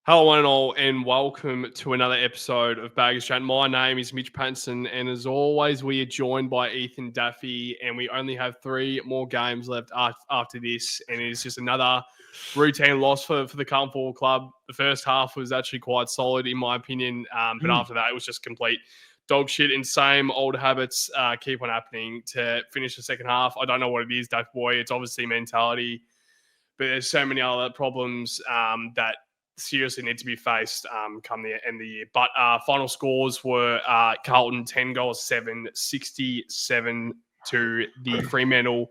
Hello, one and all, and welcome to another episode of Baggers Chat. My name is Mitch Pattinson, and as always, we are joined by Ethan Daffy, and we only have 3 more games left after this, and it is just another routine loss for the Carlton Football Club. The first half was actually quite solid, in my opinion, but after that, it was just complete dog shit, and same old habits keep on happening to finish the second half. I don't know what it is, Daff boy. It's obviously mentality, but there's so many other problems that seriously need to be faced come the end of the year. But final scores were Carlton 10 goals 7, 67 to the Fremantle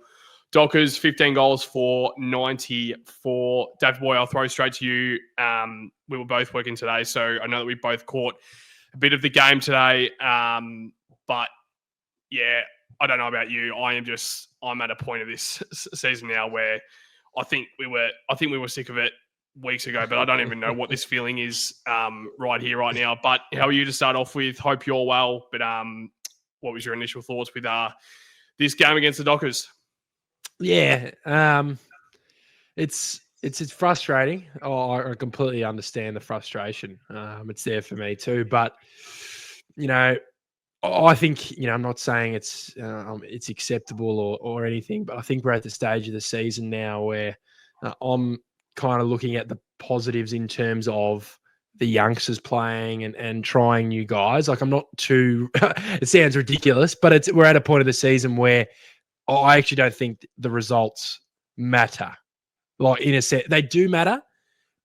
Dockers, 15 goals for 94. David Boy, I'll throw straight to you. We were both working today, so I know that we both caught a bit of the game today. But yeah, I don't know about you. I'm at a point of this season now where I think we were sick of it weeks ago, but I don't even know what this feeling is right here, right now. But how are you to start off with? Hope you're well. But what was your initial thoughts with this game against the Dockers? Yeah, it's frustrating. I completely understand the frustration. It's there for me too. But I think I'm not saying it's acceptable or anything, but I think we're at the stage of the season now where I'm kind of looking at the positives in terms of the youngsters playing and trying new guys. Like I'm not too, it sounds ridiculous, but we're at a point of the season where I actually don't think the results matter. Like in a sense, they do matter,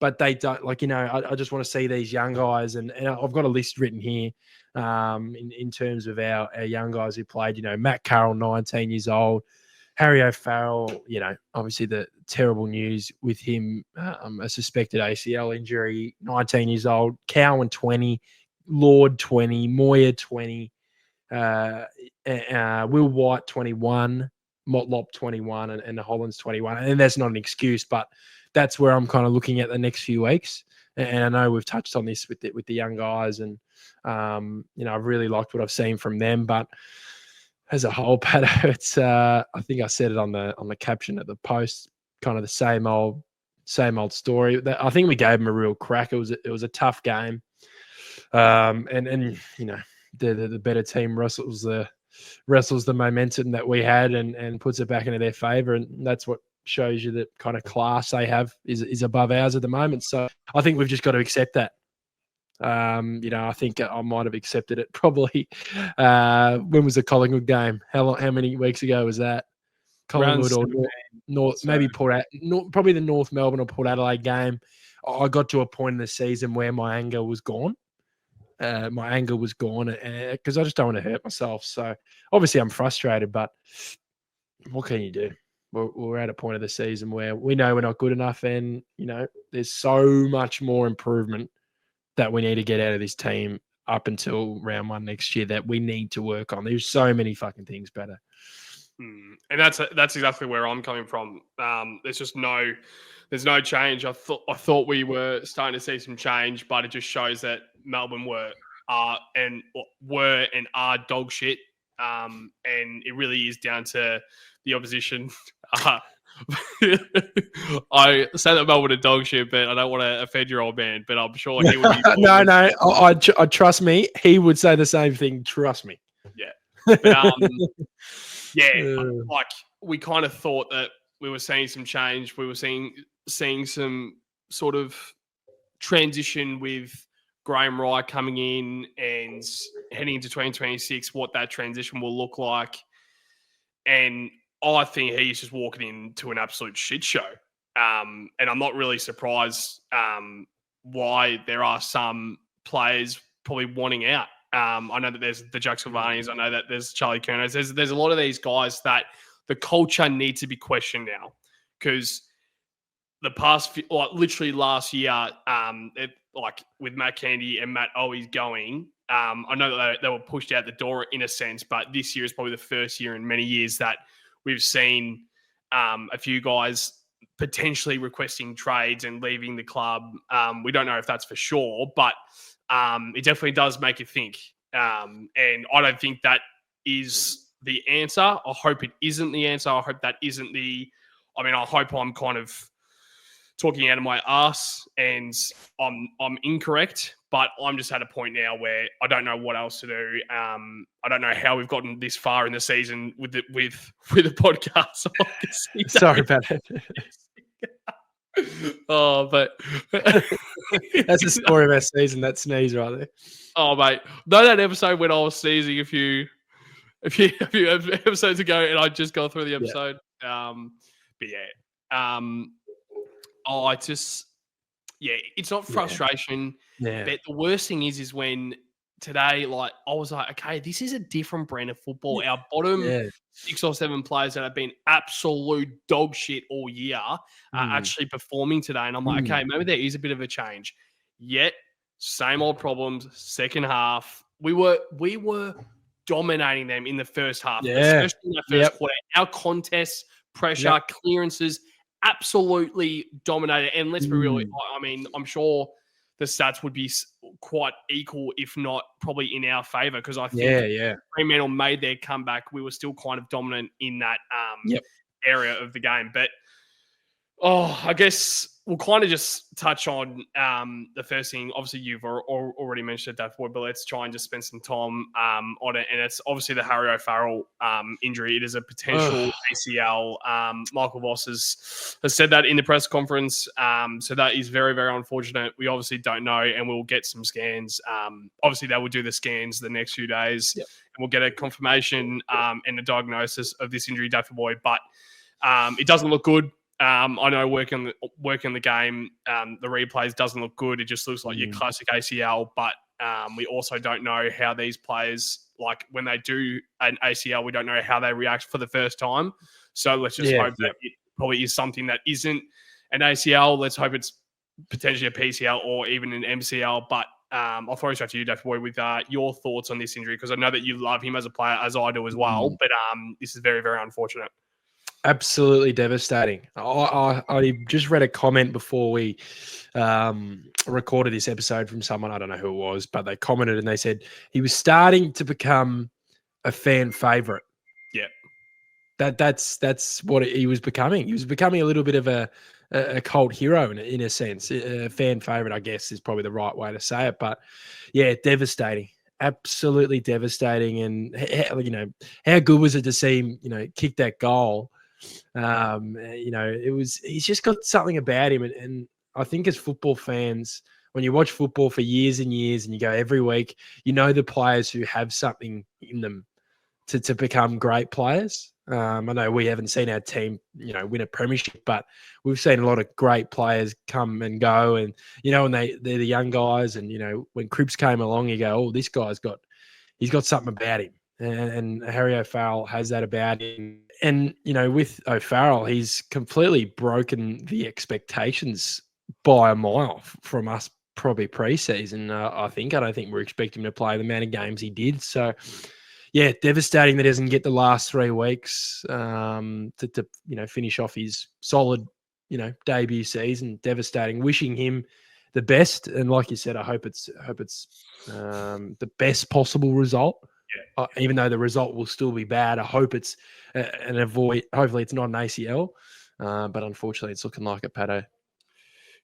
but they don't. Like, I just want to see these young guys, and I've got a list written here in terms of our young guys who played. Matt Carroll, 19 years old. Harry O'Farrell, obviously the terrible news with him, a suspected ACL injury, 19 years old. Cowan, 20. Lord, 20. Moyer, 20. Will White, 21. Motlop, 21. And the Hollands, 21. And that's not an excuse, but that's where I'm kind of looking at the next few weeks. And I know we've touched on this with the young guys, and I've really liked what I've seen from them, but as a whole, Patto, it's I think I said it on the caption at the post, kind of the same old story. I think we gave them a real crack. It was a tough game, and the better team wrestles the momentum that we had and puts it back into their favour, and that's what shows you that kind of class they have is above ours at the moment. So I think we've just got to accept that. I think I might have accepted it probably. When was the Collingwood game? How many weeks ago was that? Collingwood or North, maybe probably the North Melbourne or Port Adelaide game. I got to a point in the season where my anger was gone. Because I just don't want to hurt myself. So obviously I'm frustrated, but what can you do? We're at a point of the season where we know we're not good enough, and there's so much more improvement that we need to get out of this team up until round 1 next year that we need to work on. There's so many fucking things better. And that's exactly where I'm coming from. There's no change. I thought we were starting to see some change, but it just shows that Melbourne were and are dog shit. And it really is down to the opposition. I say that Melbourne are dog shit, but I don't want to offend your old man. But I'm sure he would be. No, I trust me. He would say the same thing. Trust me. Yeah, but, like we kind of thought that we were seeing some change. We were seeing some sort of transition with Graham Wright coming in and heading into 2026. What that transition will look like, and I think he's just walking into an absolute shit show. And I'm not really surprised why there are some players probably wanting out. I know that there's the Jack Silvani's. I know that there's Charlie Kernos. There's a lot of these guys that the culture needs to be questioned now, because the past, literally last year, with Matt Candy and Matt Owies going, I know that they were pushed out the door in a sense, but this year is probably the first year in many years that we've seen a few guys potentially requesting trades and leaving the club. We don't know if that's for sure, but it definitely does make you think. And I don't think that is the answer. I hope it isn't the answer. I hope that isn't I hope I'm kind of talking out of my ass, and I'm incorrect, but I'm just at a point now where I don't know what else to do. I don't know how we've gotten this far in the season with the podcast. Sorry about it. Oh, but That's the story of our season. That sneeze right there. Oh, mate, know that episode when I was sneezing a few episodes ago, and I just got through the episode. Yeah. But yeah, it's not frustration. Yeah. But the worst thing is when today, like, I was like, okay, this is a different brand of football. Our bottom 6 or 7 players that have been absolute dog shit all year are actually performing today. And I'm like, okay, maybe there is a bit of a change. Yet, same old problems. Second half, we were dominating them in the first half, especially in the first quarter. Our contests, pressure, clearances, absolutely dominated. And let's be real, I mean, I'm sure the stats would be quite equal, if not probably in our favour, because I think Fremantle made their comeback. We were still kind of dominant in that area of the game. But, I guess we'll kind of just touch on the first thing. Obviously, you've already mentioned it, Dave Boyd, but let's try and just spend some time on it. And it's obviously the Harry O'Farrell injury. It is a potential ACL. Michael Voss has said that in the press conference. So that is very, very unfortunate. We obviously don't know, and we'll get some scans. Obviously, they will do the scans the next few days, and we'll get a confirmation and a diagnosis of this injury, Dave Boyd. But it doesn't look good. I know working the game, the replays doesn't look good. It just looks like your classic ACL, but we also don't know how these players, like when they do an ACL, we don't know how they react for the first time. So let's just hope that it probably is something that isn't an ACL. Let's hope it's potentially a PCL or even an MCL. But I'll throw it straight to you, Dave Boyd, with your thoughts on this injury, because I know that you love him as a player, as I do as well. But this is very, very unfortunate. Absolutely devastating. I just read a comment before we recorded this episode from someone, I don't know who it was, but they commented and they said he was starting to become a fan favorite. Yeah. That's what he was becoming. He was becoming a little bit of a cult hero in a sense. A fan favorite, I guess, is probably the right way to say it. But yeah, devastating. Absolutely devastating. And how good was it to see him, kick that goal? He's just got something about him. And I think as football fans, when you watch football for years and years and you go every week, the players who have something in them to become great players. I know we haven't seen our team, win a premiership, but we've seen a lot of great players come and go. And, and they're the young guys. And, when Cripps came along, you go, oh, this guy's he's got something about him. And Harry O'Farrell has that about him. And, with O'Farrell, he's completely broken the expectations by a mile from us probably pre-season. I don't think we're expecting him to play the amount of games he did. So, yeah, devastating that he doesn't get the last 3 weeks to finish off his solid, debut season. Devastating. Wishing him the best. And like you said, I hope it's the best possible result. Yeah. Even though the result will still be bad, I hope it's hopefully it's not an ACL, but unfortunately it's looking like a Patto.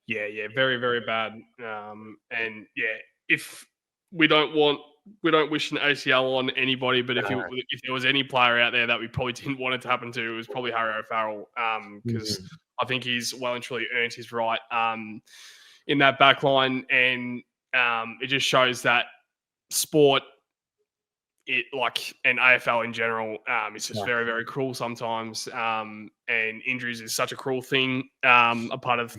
Yeah, very, very bad. And yeah, if we don't wish an ACL on anybody, but if there was any player out there that we probably didn't want it to happen to, it was probably Harry O'Farrell, because I think he's well and truly earned his right in that back line, and it just shows that sport, and AFL in general, it's just very, very cruel sometimes. And injuries is such a cruel thing, a part of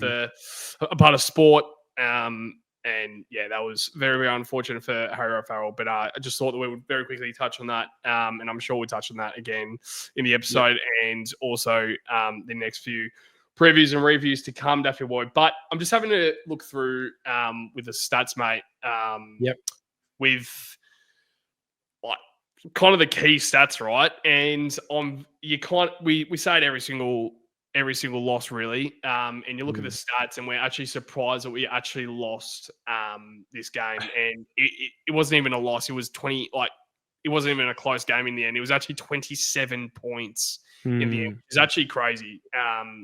sport. And yeah, that was very, very unfortunate for Harry O'Farrell. But I just thought that we would very quickly touch on that. And I'm sure we'll touch on that again in the episode and also the next few previews and reviews to come, Daffy Boyd. But I'm just having to look through with the stats, mate. With kind of the key stats, right? And we say it every single loss, really. And you look at the stats, and we're actually surprised that we actually lost this game. And it wasn't even a loss. It was 20. It wasn't even a close game in the end. It was actually 27 points in the end. It's actually crazy.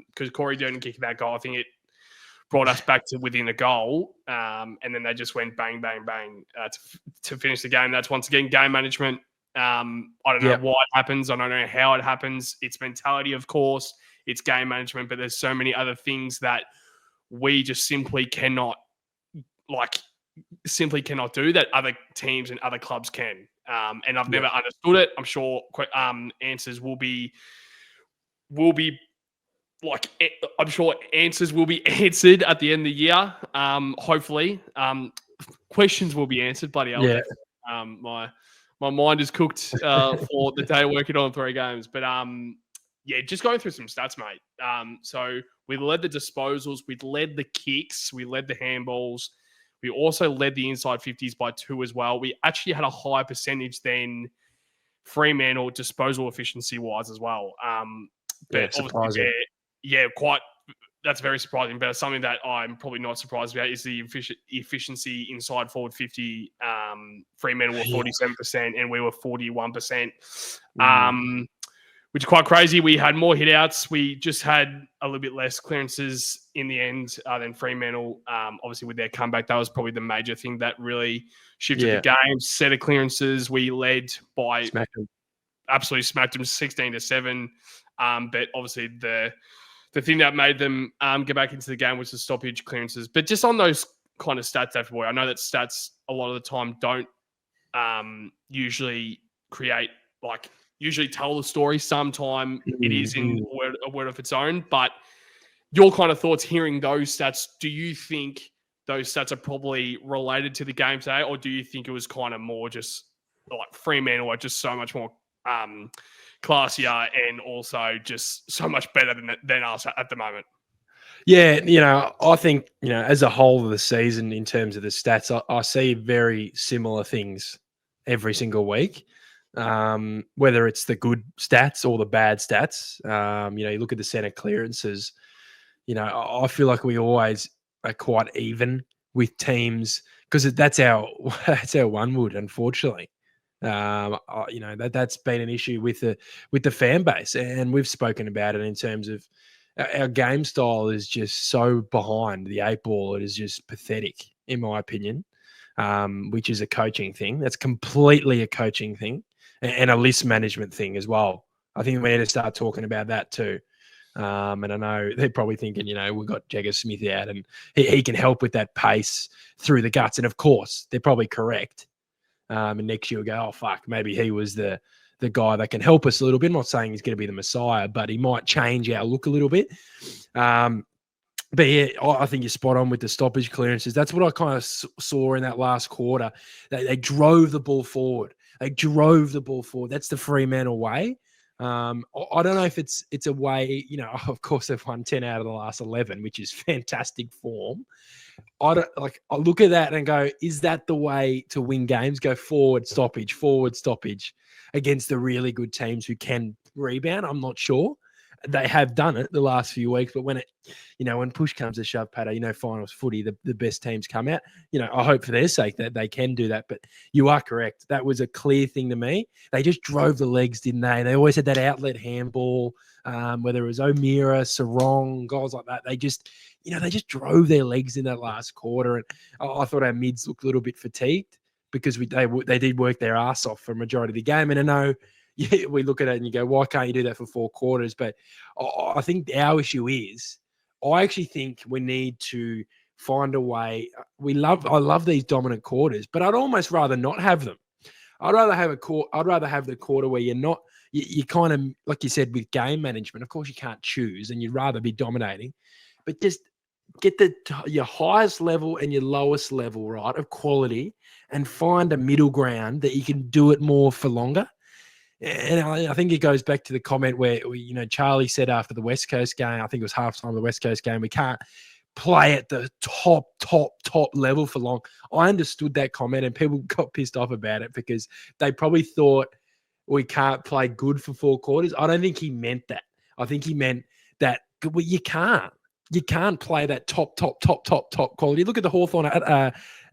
Because Corey Durden kicked that goal. I think brought us back to within a goal. And then they just went bang, bang, bang to finish the game. That's once again game management. I don't know why it happens. I don't know how it happens. It's mentality, of course. It's game management, but there's so many other things that we just simply cannot do that other teams and other clubs can. And I've never understood it. I'm sure answers will be I'm sure answers will be answered at the end of the year. Hopefully, questions will be answered. Bloody hell. Yeah. My mind is cooked for the day working on 3 games. But just going through some stats, mate. So we led the disposals, we led the kicks, we led the handballs. We also led the inside 50s by 2 as well. We actually had a higher percentage than Fremantle disposal efficiency wise as well. But surprising. Quite. That's very surprising. But something that I'm probably not surprised about is the efficiency inside forward 50. Fremantle were 47% and we were 41%. Which is quite crazy. We had more hit-outs. We just had a little bit less clearances in the end than Fremantle. Obviously, with their comeback, that was probably the major thing that really shifted the game. Set of clearances, we led by absolutely smacked them 16-7. But obviously, the thing that made them get back into the game was the stoppage clearances. But just on those kind of stats, Dave Boy, I know that stats a lot of the time don't usually tell the story. Sometime it is in a word of its own. But your kind of thoughts hearing those stats, do you think those stats are probably related to the game today, or do you think it was kind of more just like Fremantle are just so much more classier and also just so much better than us at the moment? Yeah, I think, as a whole of the season in terms of the stats, I see very similar things every single week. Whether it's the good stats or the bad stats, you look at the centre clearances, I feel like we always are quite even with teams because that's our one wood, unfortunately. That's been an issue with the fan base, and we've spoken about it in terms of our game style is just so behind the 8 ball. It is just pathetic, in my opinion, which is a coaching thing. That's completely a coaching thing. And a list management thing as well. I think we need to start talking about that too. And I know they're probably thinking, we've got Jagger Smith out and he can help with that pace through the guts. And of course, they're probably correct. And next year we'll go, oh, fuck, maybe he was the guy that can help us a little bit. I'm not saying he's going to be the Messiah, but he might change our look a little bit. But yeah, I think you're spot on with the stoppage clearances. That's what I kind of saw in that last quarter. They drove the ball forward. That's the Fremantle way. I don't know if it's a way, of course they've won 10 out of the last 11, which is fantastic form. I look at that and go, is that the way to win games? Go forward stoppage against the really good teams who can rebound. I'm not sure. They have done it the last few weeks, but when when push comes to shove, Patto, finals footy, the best teams come out. I hope for their sake that they can do that. But you are correct. That was a clear thing to me. They just drove the legs, didn't they? They always had that outlet handball, whether it was O'Meara, Sarong, guys like that. They just, they just drove their legs in that last quarter. And I thought our mids looked a little bit fatigued because they did work their ass off for a majority of the game. And I know, we look at it and you go, why can't you do that for 4 quarters? But I think our issue is, I actually think we need to find a way. I love these dominant quarters, but I'd almost rather not have them. I'd rather have the quarter where you're not, you kind of, like you said, with game management, of course you can't choose and you'd rather be dominating, but just get your highest level and your lowest level, right, of quality, and find a middle ground that you can do it more for longer. And I think it goes back to the comment where, Charlie said after the West Coast game, I think it was halftime of the West Coast game, we can't play at the top level for long. I understood that comment and people got pissed off about it because they probably thought we can't play good for 4 quarters. I don't think he meant that. I think he meant that you can't. You can't play that top quality. Look at the Hawthorn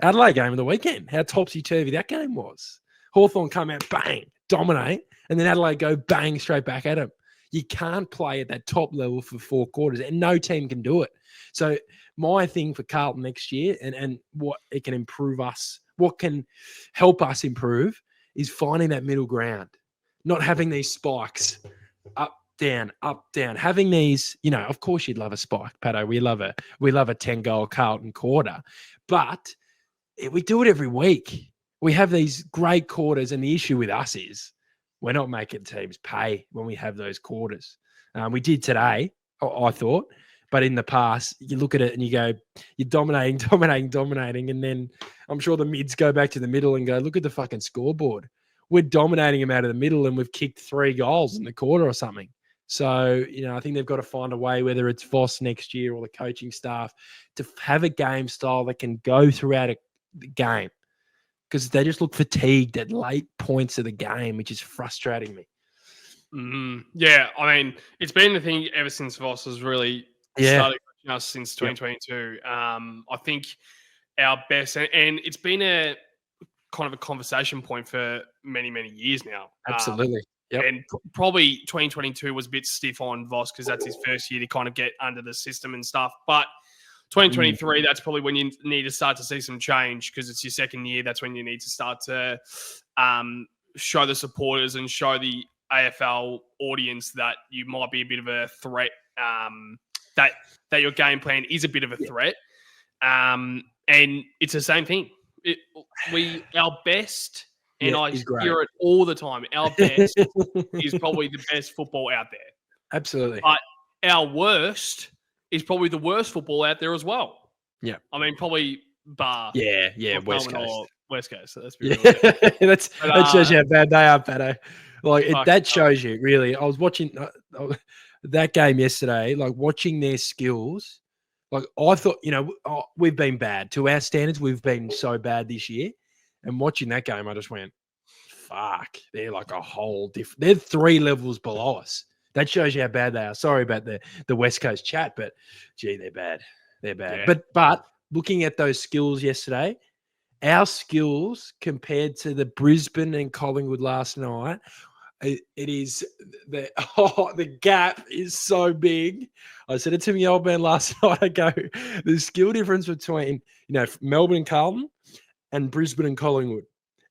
Adelaide game of the weekend, how topsy-turvy that game was. Hawthorn come out, bang, dominate, and then Adelaide go bang straight back at him. You can't play at that top level for 4 quarters, and no team can do it. So my thing for Carlton next year and what it can improve us, what can help us improve is finding that middle ground, not having these spikes up, down, having these, of course you'd love a spike, Patto. We love a 10-goal Carlton quarter, but we do it every week. We have these great quarters, and the issue with us is we're not making teams pay when we have those quarters. We did today, I thought, but in the past, you look at it and you go, you're dominating, and then I'm sure the mids go back to the middle and go, look at the fucking scoreboard. We're dominating them out of the middle, and we've kicked 3 goals in the quarter or something. So, I think they've got to find a way, whether it's Voss next year or the coaching staff, to have a game style that can go throughout the game, because they just look fatigued at late points of the game, which is frustrating me. Yeah, I mean, it's been the thing ever since Voss has really started coaching us since 2022. I think our best, and it's been a kind of a conversation point for many, many years now. Absolutely. And probably 2022 was a bit stiff on Voss because that's his first year to kind of get under the system and stuff. But 2023, that's probably when you need to start to see some change, because it's your second year. That's when you need to start to show the supporters and show the AFL audience that you might be a bit of a threat, that your game plan is a bit of a threat. And it's the same thing. Our best, and I hear it all the time, our best is probably the best football out there. Absolutely. But our worst is probably the worst football out there as well. Yeah. I mean, probably bar. Yeah, West Coast. West Coast. So that's that shows you how bad they are, Patto. That shows you, really. I was watching that game yesterday, watching their skills. I thought, we've been bad. To our standards, we've been so bad this year. And watching that game, I just went, fuck, they're like a whole different. They're 3 levels below us. That shows you how bad they are. Sorry about the West Coast chat, but gee, they're bad. They're bad. Yeah. But looking at those skills yesterday, our skills compared to the Brisbane and Collingwood last night, it is the gap is so big. I said it to my old man last night. I go, the skill difference between Melbourne and Carlton and Brisbane and Collingwood,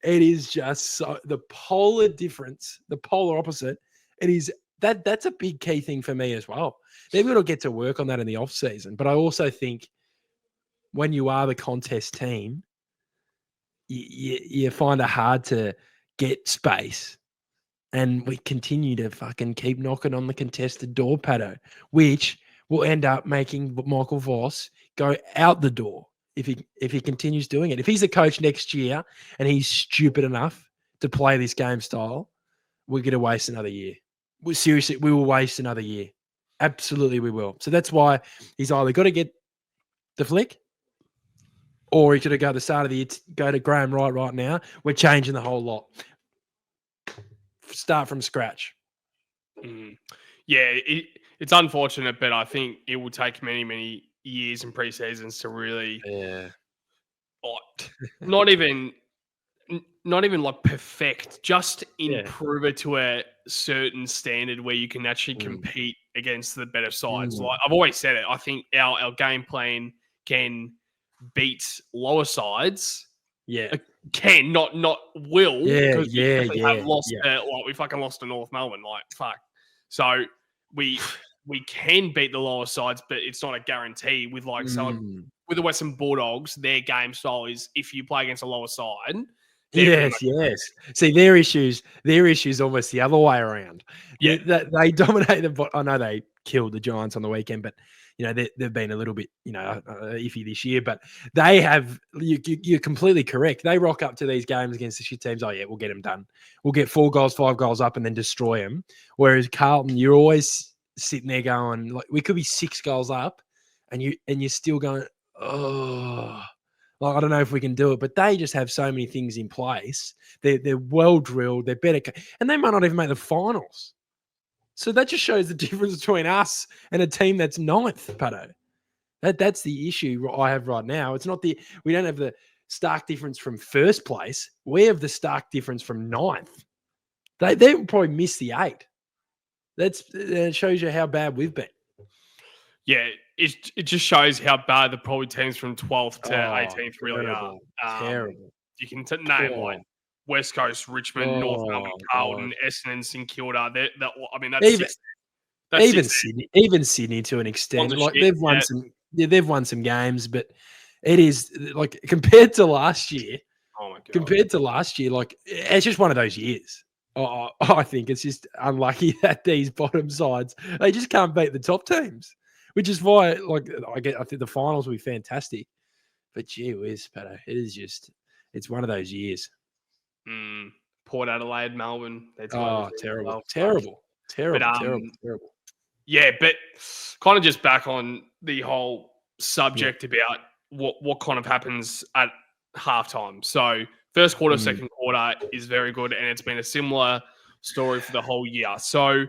it is just so the polar difference, the polar opposite. It is that's a big key thing for me as well. They've got to get to work on that in the off season. But I also think when you are the contest team, you find it hard to get space. And we continue to fucking keep knocking on the contested door, Patto, which will end up making Michael Voss go out the door if he continues doing it. If he's a coach next year and he's stupid enough to play this game style, we're going to waste another year. Seriously, we will waste another year. Absolutely, we will. So that's why he's either got to get the flick, or he should have go to the start of the year, go to Graham Wright right now. We're changing the whole lot. Start from scratch. Yeah, it's unfortunate, but I think it will take many, many years and pre-seasons to really, not even like perfect, just improve it to a certain standard where you can actually compete against the better sides. Like I've always said it, I think our game plan can beat lower sides. Yeah. Can, not will. Yeah. Have lost, we fucking lost to North Melbourne. Like, fuck. So we can beat the lower sides, but it's not a guarantee. With like some with the Western Bulldogs, their game style is if you play against a lower side. Yes. See, their issues almost the other way around. Yeah, they dominated. I know they killed the Giants on the weekend, but they've been a little bit iffy this year. But they have. You're completely correct. They rock up to these games against the shit teams. Oh yeah, we'll get them done. We'll get 4 goals, 5 goals up, and then destroy them. Whereas Carlton, you're always sitting there going, like, we could be 6 goals up, and you're still going, oh. Like, I don't know if we can do it, but they just have so many things in place. They're well drilled. They're better, and they might not even make the finals. So that just shows the difference between us and a team that's 9th, Patto. That's the issue I have right now. It's not we don't have the stark difference from first place. We have the stark difference from 9th. They probably miss the 8. That shows you how bad we've been. Yeah, it just shows how bad the probably teams from 12th to 18th really are. Terrible. You can name like West Coast, Richmond, North Melbourne, Carlton, God. Essendon, St Kilda. I mean, that's Even, six. That's even six. Sydney to an extent. Like Sponsorship, they've won some games, but it is like compared to last year. Oh my God. Like it's just one of those years. I think it's just unlucky that these bottom sides, they just can't beat the top teams, which is why, like, I think the finals will be fantastic. But gee whiz, Patto, it's one of those years. Port Adelaide, Melbourne. Terrible. Yeah, but kind of just back on the whole subject about what kind of happens at halftime. So first quarter, second quarter is very good, and it's been a similar story for the whole year. So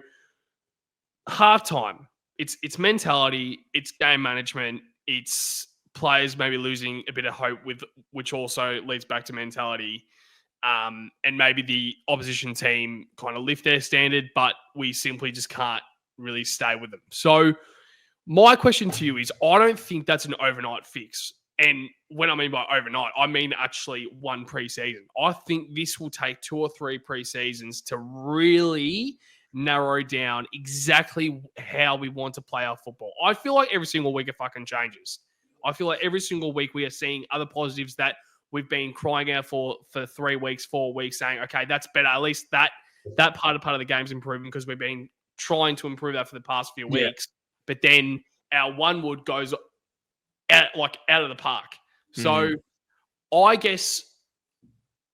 halftime, it's mentality, it's game management, it's players maybe losing a bit of hope with, which also leads back to mentality. And maybe the opposition team kind of lift their standard, but we simply just can't really stay with them. So my question to you is, I don't think that's an overnight fix. And when I mean by overnight, I mean actually one preseason. I think this will take 2 or 3 preseasons to really narrow down exactly how we want to play our football. I feel like every single week it fucking changes. I feel like every single week we are seeing other positives that we've been crying out for 3 weeks, 4 weeks, saying, okay, that's better. At least that part of the game's improving because we've been trying to improve that for the past few weeks. But then our one wood goes out of the park. So I guess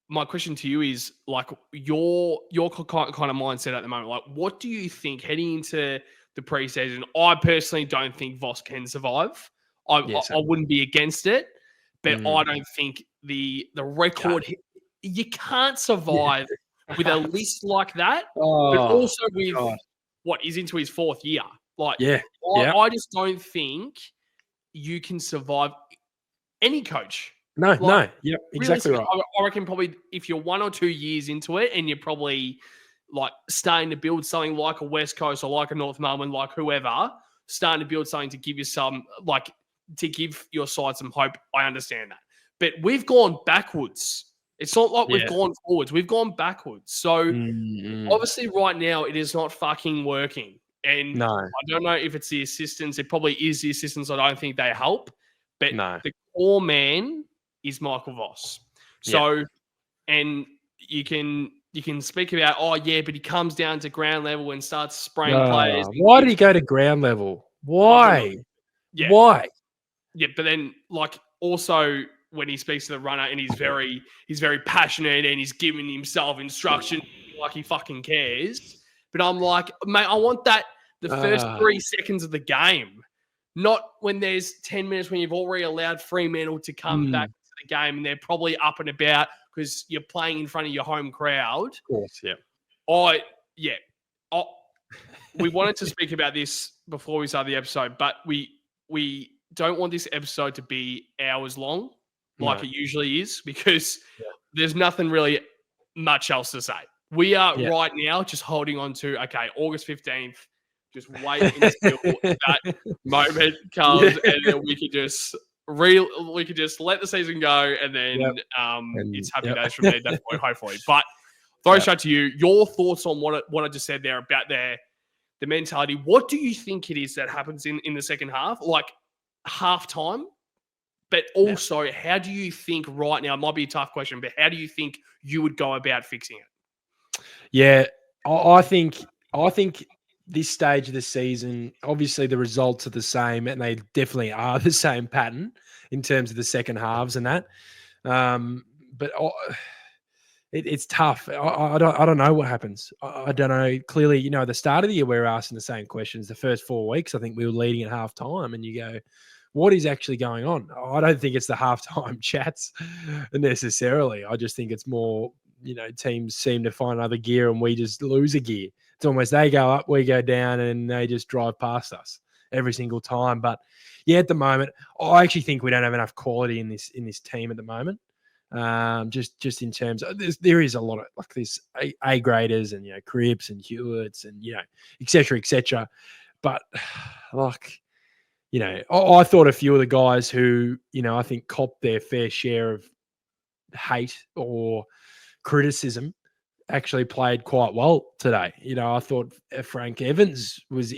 my question to you is, like, your kind of mindset at the moment. Like, what do you think heading into the preseason? I personally don't think Voss can survive. I wouldn't be against it, but I don't think the record, you can't survive with a list like that, but also with what is into his 4th year. Like, I just don't think you can survive any coach. Exactly right. I reckon probably if you're 1 or 2 years into it and you're probably like starting to build something like a West Coast or like a North Melbourne, like whoever, starting to build something to give you some, like, to give your side some hope, I understand that. But we've gone backwards. It's not like we've gone forwards. We've gone backwards. So obviously right now it is not fucking working. And I don't know if it's the assistants. It probably is the assistants. I don't think they help. But the core man is Michael Voss. So, and you can speak about, but he comes down to ground level and starts spraying players. Why did he go to ground level? Why? Yeah. Why? Yeah, but then, like, also when he speaks to the runner and he's very passionate and he's giving himself instruction like he fucking cares. But I'm like, mate, I want that the first 3 seconds of the game, not when there's 10 minutes when you've already allowed Fremantle to come back to the game and they're probably up and about because you're playing in front of your home crowd. Of course, yeah. We wanted to speak about this before we start the episode, but we don't want this episode to be hours long like it usually is because there's nothing really much else to say. We are right now just holding on to, okay, August 15th, just wait until that moment comes and then we could just let the season go and then it's happy days from there, definitely, hopefully. But throw straight to you, your thoughts on what I just said there about the mentality. What do you think it is that happens in the second half? Like, halftime, but also how do you think right now, it might be a tough question, but how do you think you would go about fixing it? Yeah, I think this stage of the season, obviously the results are the same and they definitely are the same pattern in terms of the second halves and that. But it's tough. I don't know what happens. I don't know. Clearly, at the start of the year, we were asking the same questions. The first 4 weeks, I think we were leading at halftime, and you go, what is actually going on? I don't think it's the halftime chats necessarily. I just think it's more, teams seem to find another gear and we just lose a gear. It's almost they go up, we go down, and they just drive past us every single time. But yeah, at the moment, I actually think we don't have enough quality in this team at the moment. Just in terms of there is a lot of like this A graders and Cripps and Hewitts and et cetera, but like I thought a few of the guys who, I think copped their fair share of hate or criticism actually played quite well today. I thought Frank Evans was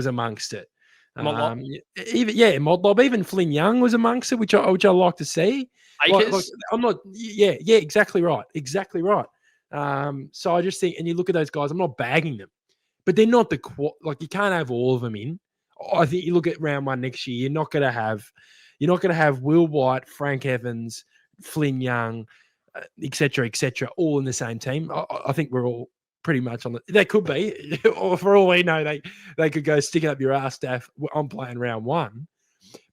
amongst it. Motlop. Modlob, even Flynn Young was amongst it, which I like to see. Like, I'm not, exactly right. So I just think, and you look at those guys, I'm not bagging them, but they're not you can't have all of them in. I think you look at round one next year, you're not going to have Will White, Frank Evans, Flynn Young, et cetera, all in the same team. I think we're all pretty much on they could be, or for all we know, they could go stick it up your ass, Daff. I'm playing round one.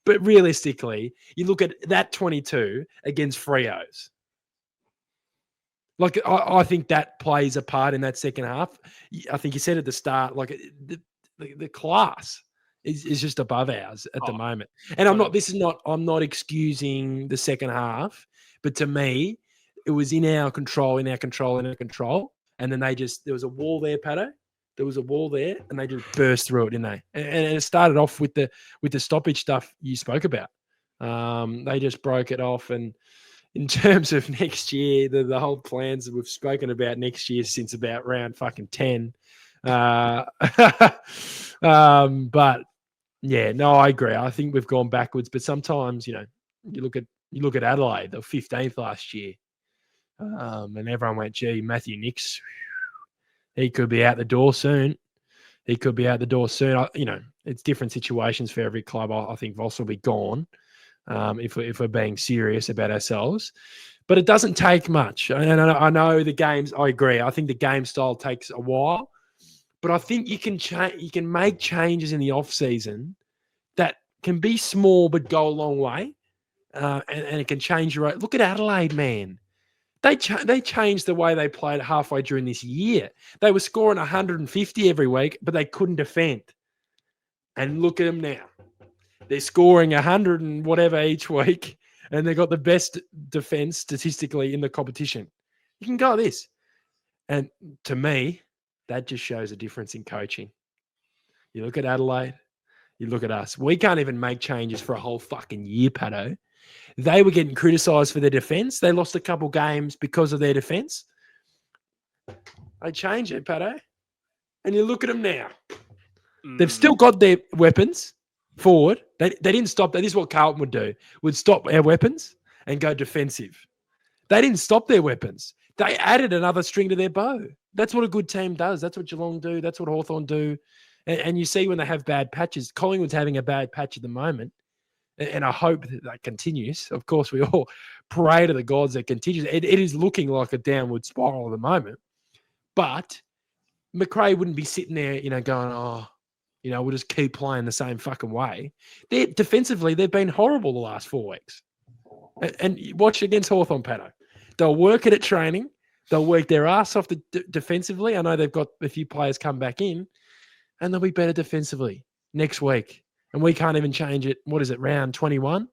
But realistically, you look at that 22 against Freos. Like, I think that plays a part in that second half. I think you said at the start, like the class is just above ours at the moment. And I'm not excusing the second half, but to me, it was in our control. And then there was a wall there, Patto. There was a wall there, and they just burst through it, didn't they? And it started off with the stoppage stuff you spoke about. They just broke it off. And in terms of next year, the whole plans that we've spoken about next year since about round fucking 10. But yeah, no, I agree. I think we've gone backwards. But sometimes, you look at Adelaide, they were 15th last year. And everyone went, gee, Matthew Nicks, he could be out the door soon. It's different situations for every club. I think Voss will be gone if we're being serious about ourselves. But it doesn't take much. And I know the games, I agree. I think the game style takes a while. But I think you can make changes in the off-season that can be small but go a long way. And it can change your rate. Look at Adelaide, man. They changed the way they played halfway during this year. They were scoring 150 every week, but they couldn't defend. And look at them now. They're scoring 100 and whatever each week, and they've got the best defense statistically in the competition. You can go this. And to me, that just shows a difference in coaching. You look at Adelaide, you look at us. We can't even make changes for a whole fucking year, Patto. They were getting criticised for their defence. They lost a couple games because of their defence. They changed it, Patto. And you look at them now. They've still got their weapons forward. They didn't stop that. This is what Carlton would do. Would stop our weapons and go defensive. They didn't stop their weapons. They added another string to their bow. That's what a good team does. That's what Geelong do. That's what Hawthorn do. And you see when they have bad patches. Collingwood's having a bad patch at the moment. And I hope that continues. Of course, we all pray to the gods that continues. It is looking like a downward spiral at the moment. But McRae wouldn't be sitting there, going, we'll just keep playing the same fucking way. Defensively, they've been horrible the last 4 weeks. And watch against Hawthorn, Patto. They'll work it at training. They'll work their ass off defensively. I know they've got a few players come back in. And they'll be better defensively next week. And we can't even change it. What is it, round 21?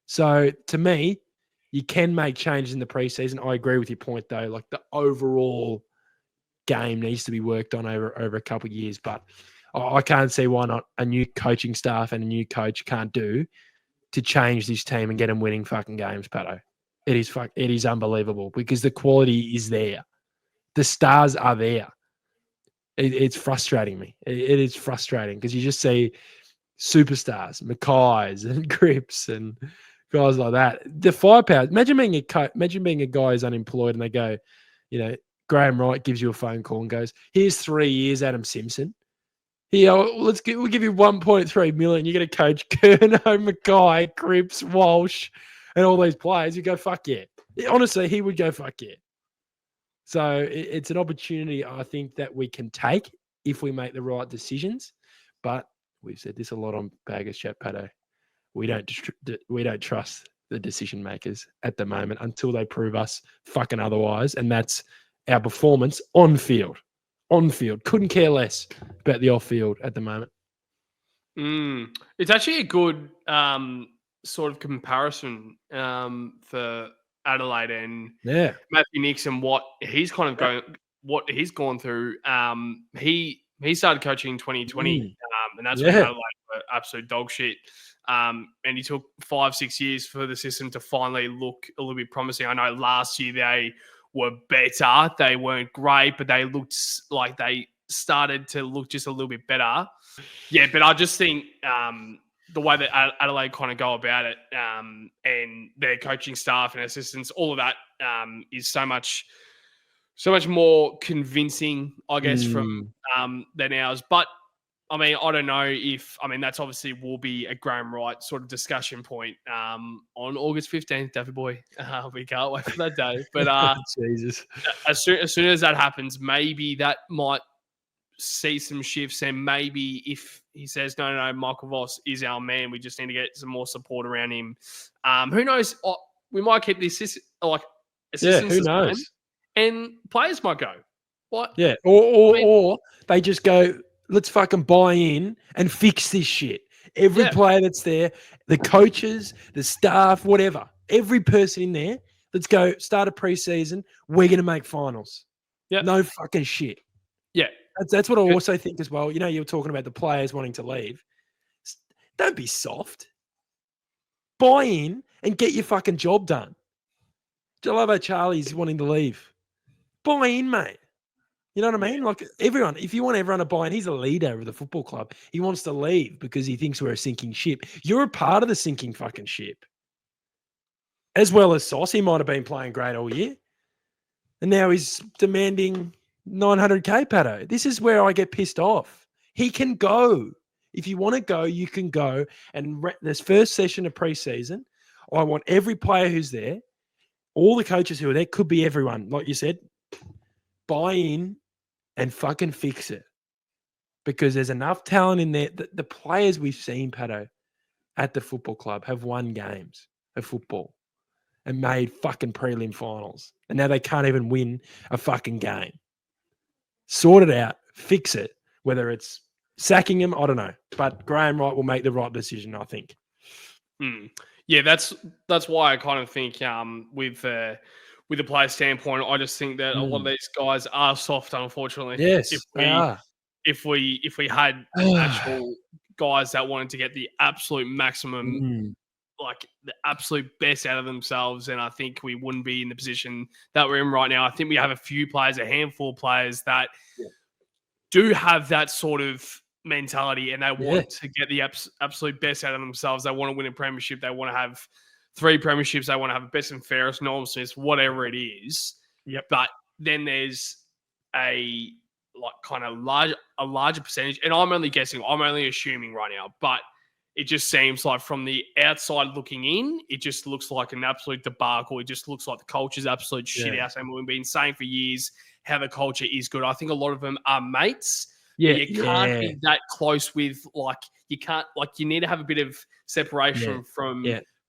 So to me, you can make changes in the preseason. I agree with your point, though. Like, the overall game needs to be worked on over a couple of years. But I can't see why not a new coaching staff and a new coach can't do to change this team and get them winning fucking games, Patto. It is unbelievable because the quality is there. The stars are there. It's frustrating me. It is frustrating because you just see superstars, Mackay's and Grips and guys like that. The firepower. Imagine being a guy who's unemployed and they go, Graham Wright gives you a phone call and goes, "Here's 3 years, Adam Simpson. Here, we'll give you 1.3 million. You're going to coach Curnow, Mackay, Grips, Walsh, and all these players." You go, "Fuck yeah." Honestly, he would go, "Fuck yeah." So it's an opportunity I think that we can take if we make the right decisions. But we've said this a lot on Baggers Chat, Patto. We don't trust the decision makers at the moment until they prove us fucking otherwise, and that's our performance on field. On field, couldn't care less about the off field at the moment. It's actually a good sort of comparison for Adelaide and Matthew Nixon, what he's kind of what he's gone through. He started coaching in 2020, and that's when Adelaide were absolute dog shit. And he took 5-6 years for the system to finally look a little bit promising. I know last year they were better. They weren't great, but they looked like they started to look just a little bit better. Yeah, but I just think the way that Adelaide kind of go about it and their coaching staff and assistants, all of that is so much more convincing, I guess, from than ours. But I mean, I don't know if that's obviously will be a Graham Wright sort of discussion point on August 15th, Daffy boy. We can't wait for that day. But Jesus, as soon as that happens, maybe that might see some shifts, and maybe if he says no, Michael Voss is our man, we just need to get some more support around him. Who knows? We might keep the assistants who knows? And players might go. What? Yeah, or they just go, let's fucking buy in and fix this shit. Every player that's there, the coaches, the staff, whatever, every person in there, let's go start a preseason. We're going to make finals. Yeah. No fucking shit. Yeah. That's what I also think as well. You know, you were talking about the players wanting to leave. Don't be soft. Buy in and get your fucking job done. I love how Charlie's wanting to leave. Buy in, mate. You know what I mean? Like everyone, if you want everyone to buy in, he's a leader of the football club. He wants to leave because he thinks we're a sinking ship. You're a part of the sinking fucking ship. As well as Sauce, he might have been playing great all year. And now he's demanding 900K, Patto. This is where I get pissed off. He can go. If you want to go, you can go. And this first session of preseason, I want every player who's there, all the coaches who are there, could be everyone, like you said, buy in and fucking fix it. Because there's enough talent in there. The players we've seen, Patto, at the football club have won games of football and made fucking prelim finals. And now they can't even win a fucking game. Sort it out. Fix it. Whether it's sacking him, I don't know. But Graham Wright will make the right decision, I think. Yeah, that's why I kind of think with the player standpoint, I just think that a lot of these guys are soft, unfortunately. Yes, if we had actual guys that wanted to get the absolute maximum, like the absolute best out of themselves, and I think we wouldn't be in the position that we're in right now. I think we have a handful of players that do have that sort of mentality, and they want to get the absolute best out of themselves. They want to win a premiership. They want to have 3 premierships. They want to have a best and fairest, Norm Smith, whatever it is. Yep. But then there's a larger percentage, and I'm only guessing. I'm only assuming right now, but it just seems like from the outside looking in, it just looks like an absolute debacle. It just looks like the culture's absolute shit out. And we've been saying for years how the culture is good. I think a lot of them are mates. Yeah, you can't be that close with, you can't, you need to have a bit of separation from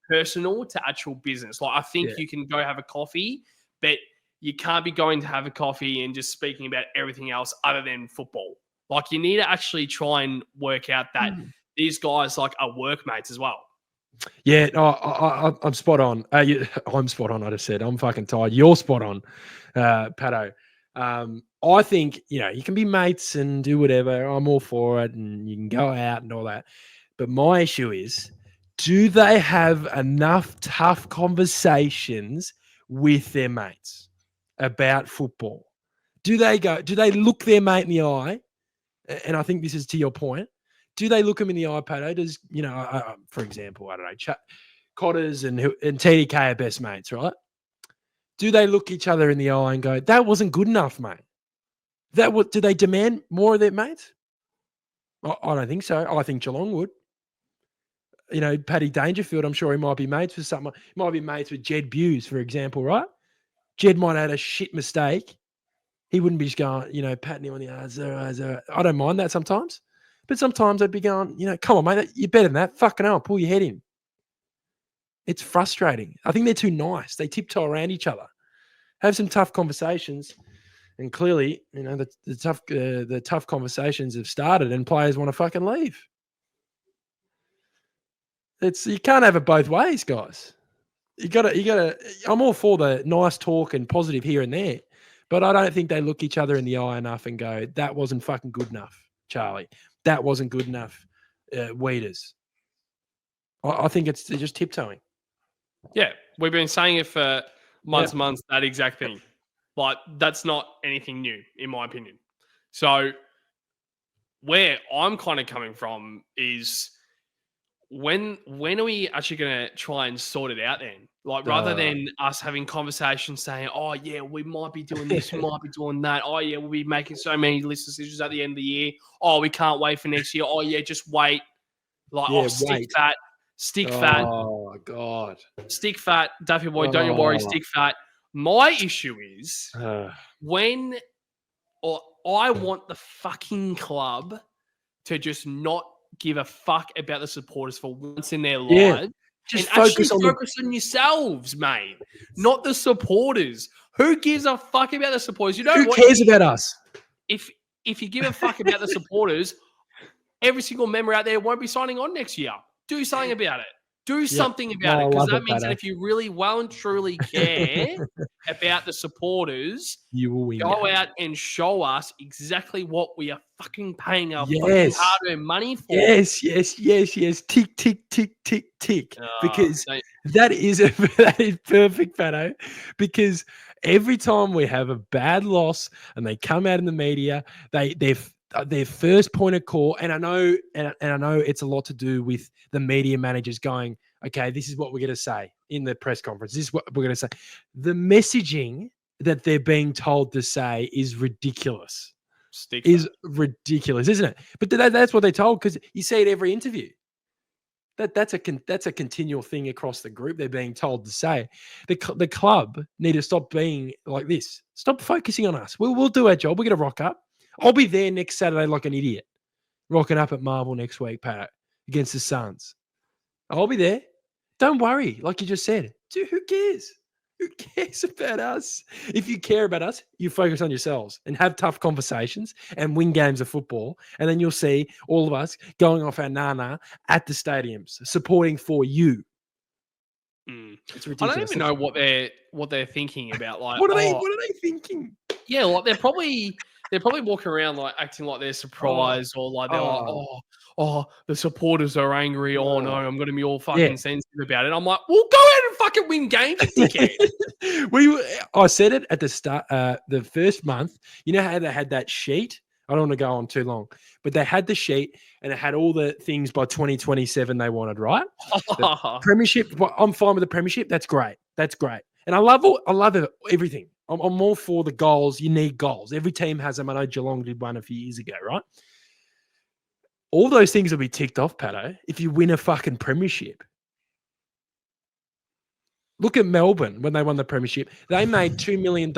personal to actual business. I think you can go have a coffee, but you can't be going to have a coffee and just speaking about everything else other than football. You need to actually try and work out that these guys are workmates as well. Yeah, I'm spot on. I'm spot on. I just said I'm fucking tired. You're spot on, Patto. I think you can be mates and do whatever. I'm all for it, and you can go out and all that. But my issue is, do they have enough tough conversations with their mates about football? Do they look their mate in the eye? And I think this is to your point. Do they look him in the eye, Patto? Does, for example, I don't know, Cotters and TDK are best mates, right? Do they look each other in the eye and go, that wasn't good enough, mate? Do they demand more of their mates? I don't think so. I think Geelong would. Paddy Dangerfield, I'm sure he might be mates with someone. He might be mates with Jed Buse, for example, right? Jed might have had a shit mistake. He wouldn't be just going, patting him on the arm. I don't mind that sometimes. But sometimes I'd be going, come on, mate, you're better than that. Fucking hell, pull your head in. It's frustrating. I think they're too nice. They tiptoe around each other. Have some tough conversations. And clearly, the tough conversations have started and players want to fucking leave. You can't have it both ways, guys. You gotta, I'm all for the nice talk and positive here and there, but I don't think they look each other in the eye enough and go, that wasn't fucking good enough, Charlie. That wasn't good enough. Weeders. I think they're just tiptoeing. Yeah, we've been saying it for months Yeah. and months, that exact thing. But that's not anything new, in my opinion. So where I'm kind of coming from is when are we actually going to try and sort it out then? Like, rather than us having conversations saying, oh, yeah, we might be doing this, we might be doing that. Oh, yeah, we'll be making so many list decisions at the end of the year. Oh, we can't wait for next year. Oh, yeah, just wait. Like, Yeah, stick wait. fat, stick fat, Oh, God. stick fat. Daffy boy, don't you worry, stick fat. My issue is when, or I want the fucking club to just not give a fuck about the supporters for once in their lives. Just and actually focus on yourselves, mate, not the supporters. Who gives a fuck about the supporters? You know Who what? cares about us? If you give a fuck about the supporters, every single member out there won't be signing on next year. Do something about it. Do something about it, because that means that if you really well and truly care about the supporters, you will win. Go out and show us exactly what we are fucking paying our fucking Yes. hard-earned money for. Yes. Tick, tick, tick, tick, tick. Because that is perfect, Patto. Because every time we have a bad loss and they come out in the media, their first point of call, and I know it's a lot to do with the media managers going, okay, this is what we're going to say in the press conference. This is what we're going to say. The messaging that they're being told to say is ridiculous. Ridiculous, isn't it? But that's what they're told, because you see it every interview. That's a continual thing across the group. They're being told to say. The club need to stop being like this. Stop focusing on us. We'll do our job. We're going to rock up. I'll be there next Saturday like an idiot, rocking up at Marvel next week, Pat, against the Suns. I'll be there. Don't worry, like you just said. Dude, who cares? Who cares about us? If you care about us, you focus on yourselves and have tough conversations and win games of football. And then you'll see all of us going off our nana at the stadiums, supporting for you. It's ridiculous. I don't even know what they're thinking about. Like, what are they thinking? Yeah, like they're probably walking around like acting like they're surprised, or like they're like, oh, the supporters are angry. Oh no, I'm going to be all fucking sensitive about it. I'm like, well, go out and fucking win games, you dickhead. I said it at the start, the first month. You know how they had that sheet? I don't want to go on too long, but they had the sheet and it had all the things by 2027 they wanted, right? The premiership. Well, I'm fine with the premiership. That's great. And I love everything. I'm all for the goals. You need goals. Every team has them. I know Geelong did one a few years ago, right? All those things will be ticked off, Patto, if you win a fucking premiership. Look at Melbourne when they won the premiership. They made $2 million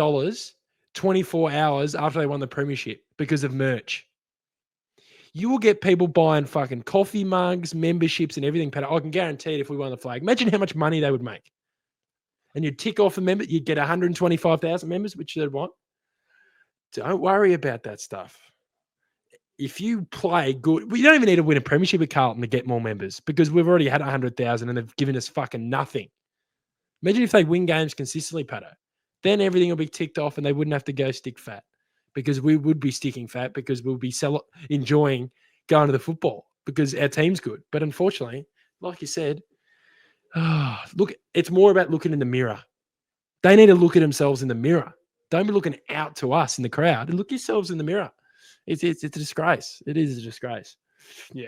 24 hours after they won the premiership because of merch. You will get people buying fucking coffee mugs, memberships, and everything, Patto. I can guarantee it if we won the flag. Imagine how much money they would make. And you'd tick off a member, you'd get 125,000 members, which they'd want. Don't worry about that stuff. If you play good, we don't even need to win a premiership at Carlton to get more members, because we've already had 100,000 and they've given us fucking nothing. Imagine if they win games consistently, Patto. Then everything will be ticked off and they wouldn't have to go stick fat, because we would be sticking fat because we'll be enjoying going to the football because our team's good. But unfortunately, like you said, look, it's more about looking in the mirror. They need to look at themselves in the mirror. Don't be looking out to us in the crowd. Look yourselves in the mirror. It's a disgrace. It is a disgrace. Yeah,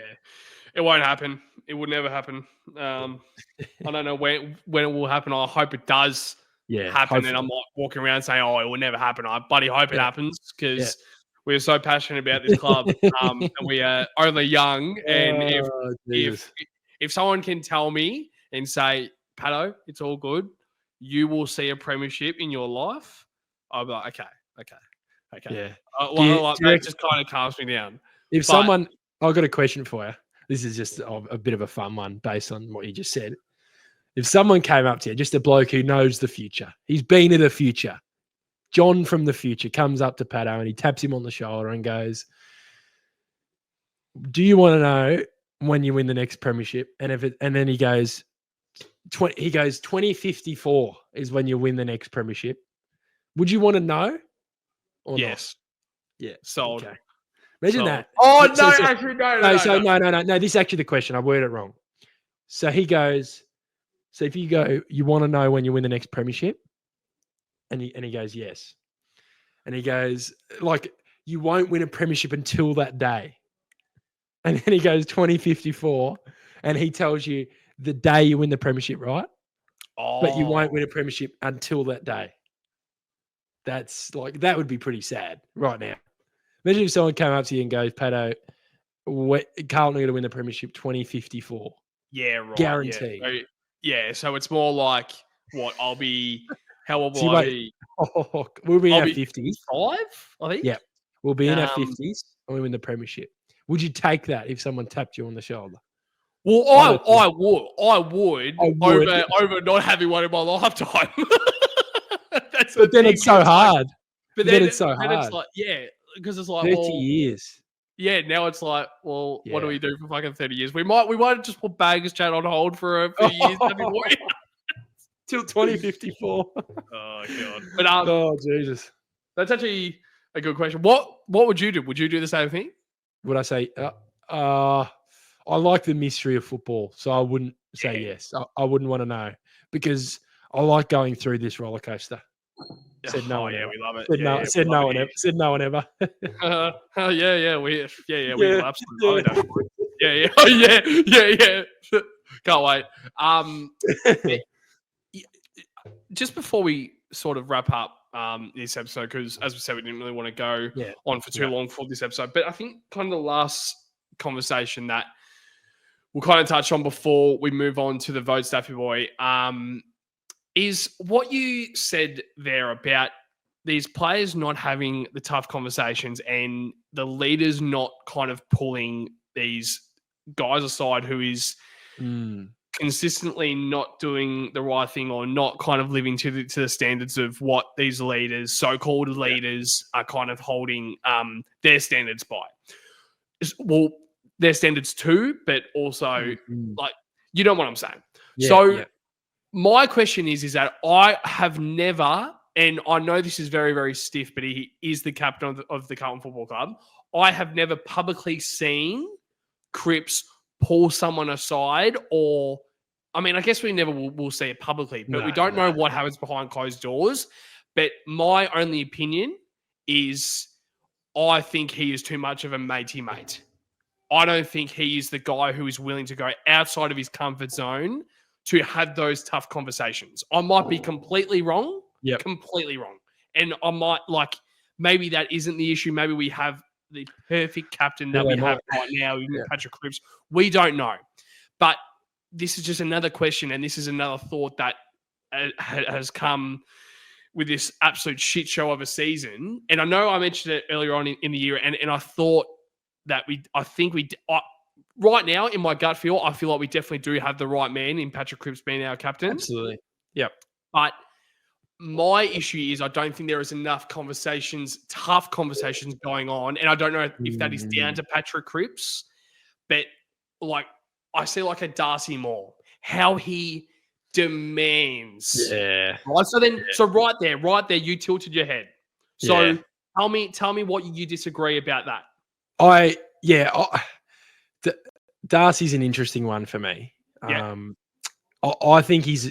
it won't happen. It would never happen. I don't know when it will happen. I hope it does happen. Hopefully. And I'm not walking around saying, "Oh, it will never happen." I bloody hope it happens, because we are so passionate about this club, and we are only young. And if someone can tell me and say, "Patto, it's all good, you will see a premiership in your life," I'll be like, okay. Yeah. That just kind of calms me down. I've got a question for you. This is just a bit of a fun one based on what you just said. If someone came up to you, just a bloke who knows the future, he's been to the future, John from the future comes up to Patto and he taps him on the shoulder and goes, "Do you want to know when you win the next premiership?" And then he goes, 2054 is when you win the next premiership. Would you want to know? Or yes. Not? Yeah. Sold. Okay. Imagine that. Oh, So- no, so- actually, no. No. This is actually the question. I worded it wrong. So he goes, so if you go, you want to know when you win the next premiership? And he goes, yes. And he goes, like, you won't win a premiership until that day. And then he goes 2054, and he tells you the day you win the premiership, right? But you won't win a premiership until that day. That's like, that would be pretty sad right now. Imagine if someone came up to you and goes, Patto, Carlton are going to win the premiership 2054. Yeah, right. Guaranteed. So it's more like, what, I'll be, how old See, will I wait. be? We'll be in I'll our be 50s. 5, I think. Yeah. We'll be in our 50s and we win the premiership. Would you take that if someone tapped you on the shoulder? Well, I would over not having one in my lifetime. But then it's so hard. But then it's so hard. It's like, because it's like 30 years. Yeah, now it's like, well, what do Yeah. we do for fucking 30 years? We might just put Baggers Chat on hold for a few years. Till 2054. Oh god. But oh Jesus. That's actually a good question. What would you do? Would you do the same thing? Would I say I like the mystery of football, so I wouldn't say yes. I wouldn't want to know because I like going through this roller coaster. Said no one ever. We love it. Said no one ever. Said no one ever. We absolutely love it. Yeah. Can't wait. Just before we sort of wrap up this episode, because as we said, we didn't really want to go on for too long for this episode. But I think kind of the last conversation that we'll kind of touch on before we move on to the vote, Staffy boy, is what you said there about these players not having the tough conversations and the leaders not kind of pulling these guys aside who is consistently not doing the right thing or not kind of living to the standards of what these leaders, so-called leaders, are kind of holding their standards by. Well, their standards too, but also like, you know what I'm saying? My question is that I have never, and I know this is very, very stiff, but he is the captain of the Carlton Football Club. I have never publicly seen Cripps pull someone aside, or, I mean, I guess we never will see it publicly, but we don't know what happens behind closed doors. But my only opinion is I think he is too much of a matey mate. I don't think he is the guy who is willing to go outside of his comfort zone to have those tough conversations. I might be completely wrong. Completely wrong. And I might, like, maybe that isn't the issue. Maybe we have the perfect captain that we have right now, even Patrick Cripps. We don't know. But this is just another question, and this is another thought that has come with this absolute shit show of a season. And I know I mentioned it earlier on in the year, and I thought that right now, in my gut feel, I feel like we definitely do have the right man in Patrick Cripps being our captain. Absolutely. Yep. But my issue is I don't think there is enough tough conversations going on. And I don't know if that is down to Patrick Cripps, but like I see like a Darcy Moore, how he demands. Yeah. Right. So right there, you tilted your head. So tell me what you disagree about that. Darcy's an interesting one for me. I think he's.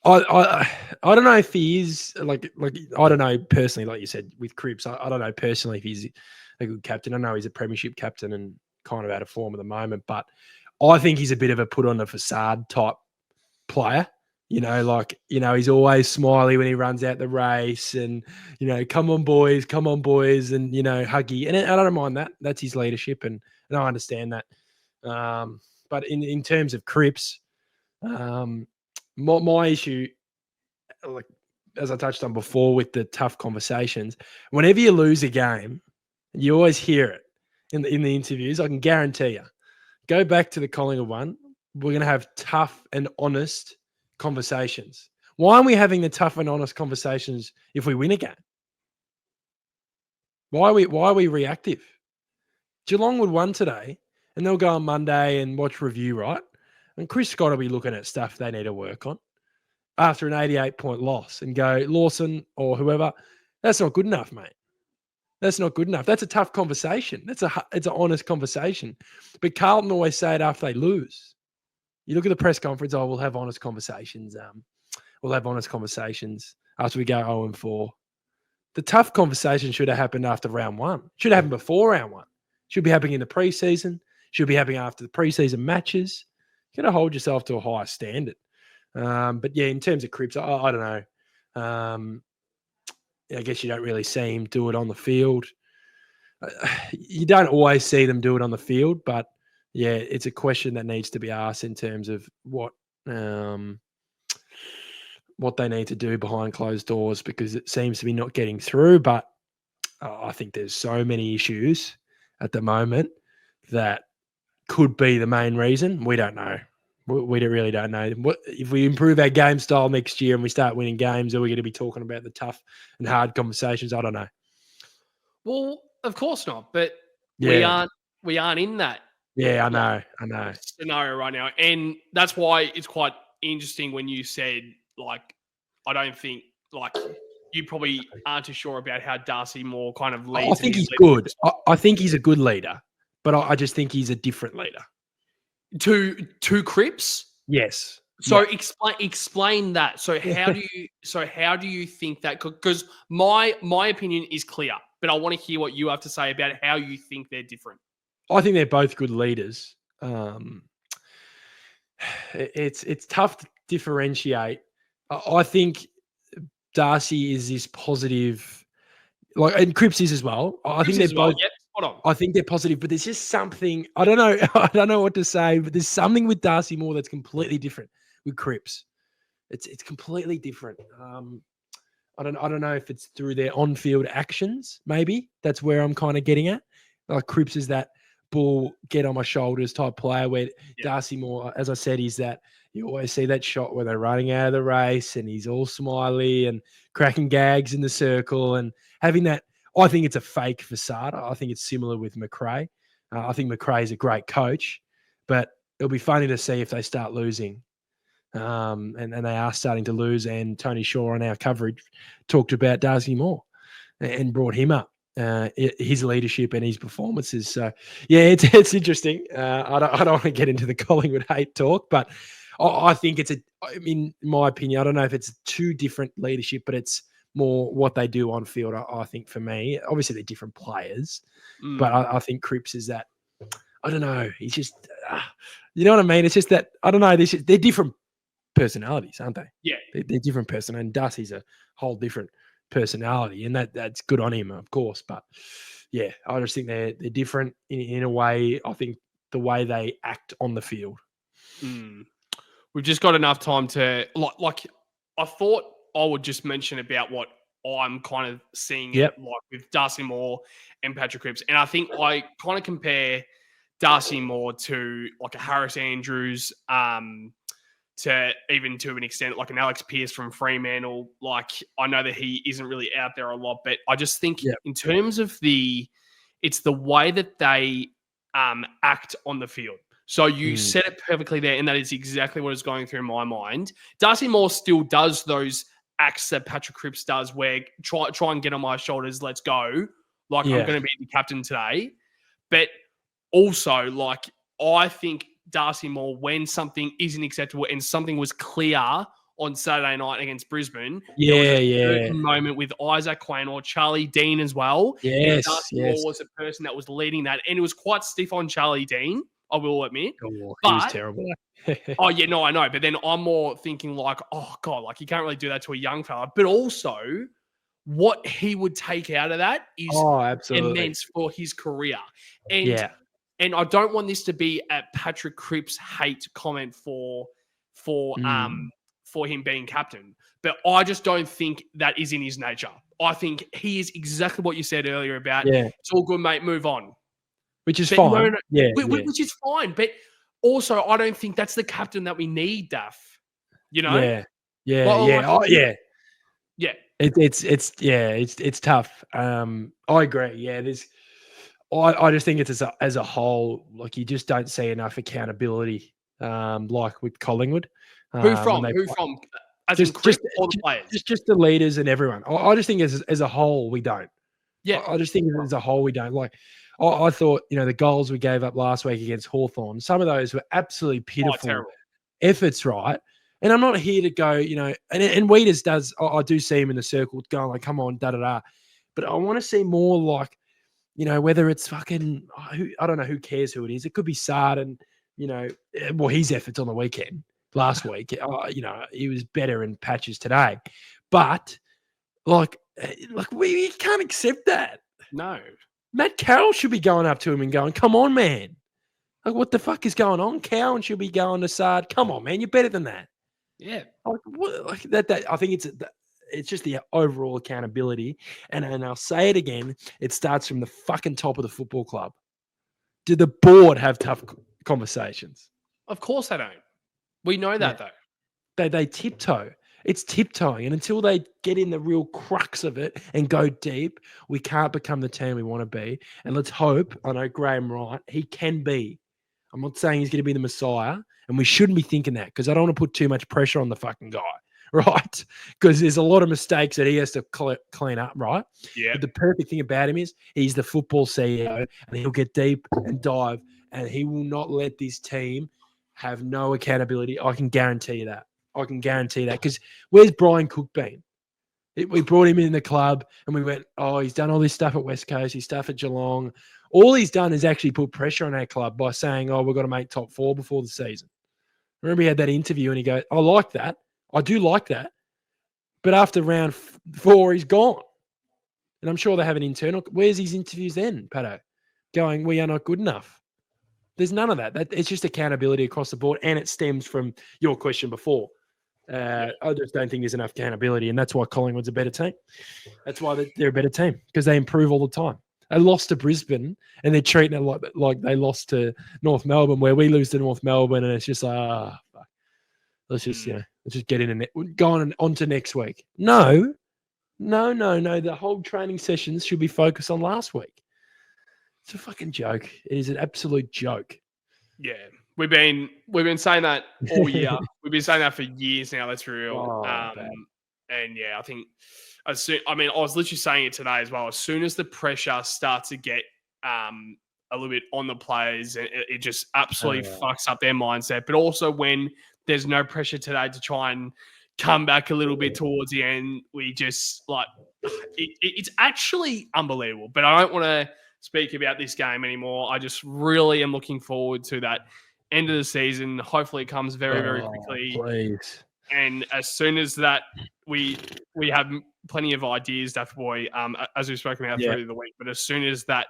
I don't know if he is like I don't know personally, like you said with Cripps. I don't know personally if he's a good captain. I know he's a premiership captain and kind of out of form at the moment, but I think he's a bit of a put on a facade type player. He's always smiley when he runs out the race, and come on boys, and huggy. And I don't mind that. That's his leadership, and I understand that. But in terms of Cripps, my issue, like as I touched on before with the tough conversations, whenever you lose a game, you always hear it in the interviews. I can guarantee you. Go back to the Collingwood one. We're going to have tough and honest conversations. Why aren't we having the tough and honest conversations if we win a game? Why are we reactive? Geelong would won today, and they'll go on Monday and watch review, right? And Chris Scott will be looking at stuff they need to work on after an 88-point loss and go, Lawson or whoever, that's not good enough, mate. That's not good enough. That's a tough conversation. It's an honest conversation. But Carlton always say it after they lose. You look at the press conference, we'll have honest conversations. We'll have honest conversations after we go 0-4. The tough conversation should have happened after round one. Should have happened before round one. Should be happening in the preseason. Should be happening after the preseason matches. You got to hold yourself to a higher standard. But yeah, in terms of Cripps, I don't know. I guess you don't really see him do it on the field. You don't always see them do it on the field, but yeah, it's a question that needs to be asked in terms of what they need to do behind closed doors, because it seems to be not getting through. But I think there's so many issues at the moment that could be the main reason. We don't know. We really don't know. If we improve our game style next year and we start winning games, are we going to be talking about the tough and hard conversations? I don't know. Well, of course not. But we aren't in that. Yeah, I know. Scenario right now. And that's why it's quite interesting when you said, like, I don't think, like, you probably aren't too sure about how Darcy Moore kind of leads. I think he's good. I think he's a good leader, but I just think he's a different leader. To Cripps? Yes. So explain that. So how do you think that? Because my opinion is clear, but I want to hear what you have to say about how you think they're different. I think they're both good leaders. It's tough to differentiate. I think Darcy is this positive, and Cripps is as well. I think they're both. Yep, spot on. I think they're positive, but there's just something. I don't know. I don't know what to say, but there's something with Darcy Moore that's completely different with Cripps. It's completely different. I don't know if it's through their on-field actions. Maybe that's where I'm kind of getting at. Like Cripps is that bull, get on my shoulders type player, where Darcy Moore, as I said, is that you always see that shot where they're running out of the race and he's all smiley and cracking gags in the circle and having that. I think it's a fake facade. I think it's similar with McRae. I think McRae is a great coach, but it'll be funny to see if they start losing. And they are starting to lose. And Tony Shaw on our coverage talked about Darcy Moore and brought him up. His leadership and his performances. So yeah, it's interesting. I don't want to get into the Collingwood hate talk, but I think in my opinion, I don't know if it's two different leadership, but it's more what they do on field. I think for me, obviously they're different players, but I think Cripps is that. I don't know. He's just, you know what I mean? It's just that I don't know. They're different personalities, aren't they? Yeah, they're different person, and Darcy's a whole different personality, and that's good on him, of course. But yeah, I just think they're different in a way. I think the way they act on the field. We've just got enough time to like. I thought I would just mention about what I'm kind of seeing like with Darcy Moore and Patrick Cripps, and I think I kind of compare Darcy Moore to like a Harris Andrews, to an extent like an Alex Pearce from Fremantle. Like, I know that he isn't really out there a lot, but I just think in terms of it's the way that they act on the field. So you said it perfectly there, and that is exactly what is going through my mind. Darcy Moore still does those acts that Patrick Cripps does, where try and get on my shoulders, let's go. Like, I'm going to be the captain today. But also, like, I think Darcy Moore, when something isn't acceptable and something was clear on Saturday night against Brisbane, there was a certain moment with Isaac Quain or Charlie Dean as well. Yes, Darcy Moore was the person that was leading that, and it was quite stiff on Charlie Dean, I will admit. He was terrible. Oh, yeah, no, I know. But then I'm more thinking like, oh, God, like, you can't really do that to a young fella. But also, what he would take out of that is immense for his career. And I don't want this to be a Patrick Cripps hate comment for him being captain. But I just don't think that is in his nature. I think he is exactly what you said earlier about it's all good, mate, move on. Which is fine. Which is fine. But also, I don't think that's the captain that we need, Daf. You know? Yeah. It's tough. I agree. Yeah, I just think it's as a whole, like, you just don't see enough accountability, like with Collingwood. Who from? As just all the players. Just the leaders and everyone. I just think as a whole, we don't. Yeah. I just think as a whole, we don't like. I thought, the goals we gave up last week against Hawthorn, some of those were absolutely pitiful terrible. efforts, right? And I'm not here to go, and Weeders does, I do see him in the circle going like, come on, da-da-da. But I want to see more like, whether it's fucking, I don't know who cares who it is. It could be Sard and, his efforts on the weekend, last week. He was better in patches today. But, we can't accept that. No. Matt Carroll should be going up to him and going, come on, man. Like, what the fuck is going on? Cowan should be going to Sard. Come on, man. You're better than that. Yeah. That I think it's just the overall accountability. And I'll say it again. It starts from the fucking top of the football club. Do the board have tough conversations? Of course they don't. We know that, though. They tiptoe. It's tiptoeing. And until they get in the real crux of it and go deep, we can't become the team we want to be. And let's hope, I know Graham Wright, he can be. I'm not saying he's going to be the Messiah, and we shouldn't be thinking that because I don't want to put too much pressure on the fucking guy, right? Because there's a lot of mistakes that he has to clean up, right? Yeah. But the perfect thing about him is he's the football CEO, and he'll get deep and dive, and he will not let this team have no accountability. I can guarantee you that. Because where's Brian Cook been? We brought him in the club and we went, he's done all this stuff at West Coast, his stuff at Geelong. All he's done is actually put pressure on our club by saying, we've got to make top 4 before the season. Remember he had that interview and he goes, I like that. I do like that. But after round 4, he's gone. And I'm sure they have an internal. Where's his interviews then, Patto? Going, we are not good enough. There's none of that. It's just accountability across the board. And it stems from your question before. I just don't think there's enough accountability, and that's why Collingwood's a better team. That's why they're a better team, because they improve all the time. They lost to Brisbane, and they're treating it like they lost to North Melbourne, where we lose to North Melbourne, and it's just like, fuck. Let's just get in and go on to next week. No. The whole training sessions should be focused on last week. It's a fucking joke. It is an absolute joke. Yeah. We've been saying that all year. We've been saying that for years now. Let's be real. And yeah, I think I was literally saying it today as well. As soon as the pressure starts to get a little bit on the players, it just absolutely fucks up their mindset. But also when there's no pressure today to try and come back a little bit towards the end, we just it's actually unbelievable. But I don't want to speak about this game anymore. I just really am looking forward to that end of the season. Hopefully it comes very, very quickly. Please. And as soon as that, we have plenty of ideas, Daft Boy, as we've spoken about through the week. But as soon as that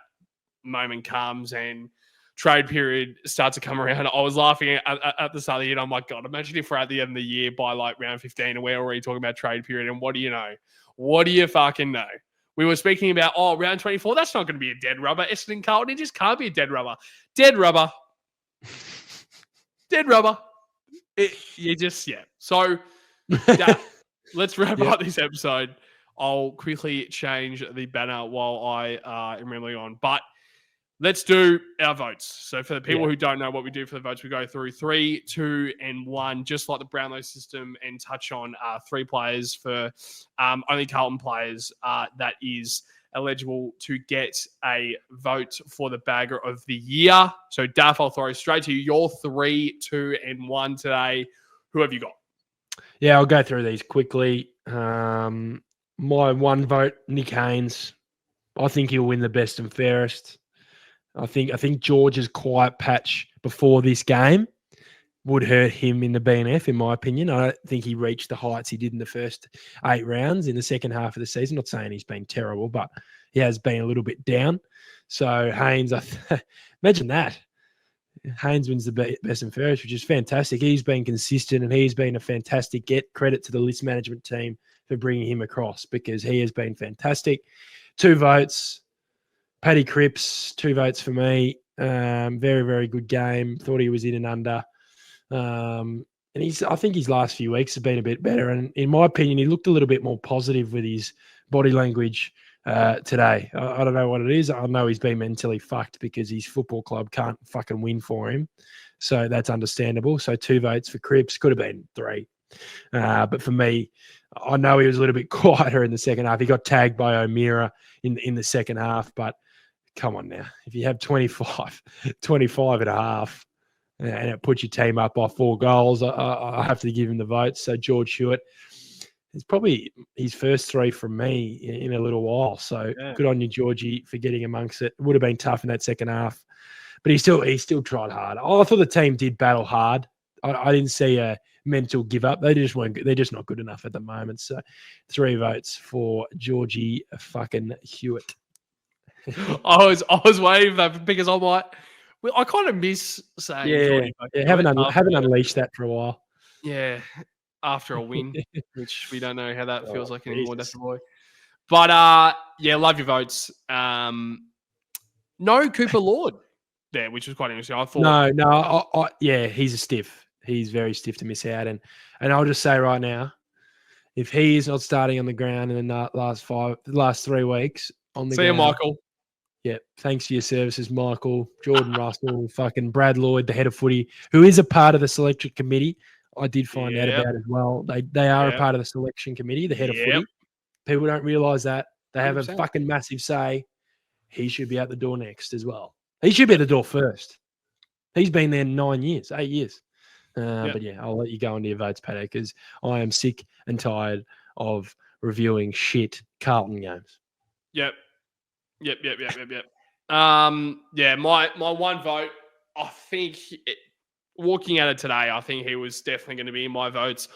moment comes and trade period starts to come around, I was laughing at the start of the year. And I'm like, God, imagine if we're at the end of the year by like round 15 and we're already talking about trade period. And what do you know? What do you fucking know? We were speaking about, round 24, that's not going to be a dead rubber. Essendon Carlton, it just can't be a dead rubber. Dead rubber. Dead rubber. So, let's wrap up this episode. I'll quickly change the banner while I am rambling on. But let's do our votes. So for the people who don't know what we do for the votes, we go through 3, 2, and 1, just like the Brownlow system, and touch on 3 players for only Carlton players that is eligible to get a vote for the Bagger of the Year. So, Daff, I'll throw straight to you. Your 3, 2, and 1 today. Who have you got? Yeah, I'll go through these quickly. My 1 vote, Nick Haynes. I think he'll win the best and fairest. I think George's quiet patch before this game would hurt him in the BNF, in my opinion. I don't think he reached the heights he did in the first 8 rounds in the second half of the season. Not saying he's been terrible, but he has been a little bit down. So Haynes, imagine that. Haynes wins the best and fairest, which is fantastic. He's been consistent and he's been a fantastic get. Credit to the list management team for bringing him across because he has been fantastic. 2 votes. Paddy Cripps, 2 votes for me. Very, very good game. Thought he was in and under. And I think his last few weeks have been a bit better. And in my opinion, he looked a little bit more positive with his body language today. I don't know what it is. I know he's been mentally fucked because his football club can't fucking win for him. So that's understandable. So 2 votes for Cripps. Could have been 3. But for me, I know he was a little bit quieter in the second half. He got tagged by O'Meara in the second half, but come on now. If you have 25 and a half, and it puts your team up by 4 goals, I have to give him the vote. So George Hewitt, it's probably his first 3 from me in a little while. So good on you, Georgie, for getting amongst it. It would have been tough in that second half, but he still tried hard. I thought the team did battle hard. I didn't see a mental give up. They just weren't. They're just not good enough at the moment. So 3 votes for Georgie fucking Hewitt. I was waiting for that because I'm like, well, I kind of miss saying Geordie. Haven't unleashed that for a while. Yeah, after a win, which we don't know how that feels like anymore, Daffy boy. But love your votes. No Cooper Lord there, which was quite interesting. I thought no, he's a stiff. He's very stiff to miss out, and I'll just say right now, if he is not starting on the ground in the last 3 weeks on the ground, you, Michael. Yeah, thanks for your services, Michael, Jordan Russell, fucking Brad Lloyd, the head of footy, who is a part of the selection committee. I did find out about as well. They are a part of the selection committee, the head of footy. People don't realise that. They have 100%. A fucking massive say. He should be out the door next as well. He should be at the door first. He's been there 8 years. But I'll let you go into your votes, Patto, because I am sick and tired of reviewing shit Carlton games. Yep. My one vote, I think, walking at it today, I think he was definitely going to be in my votes.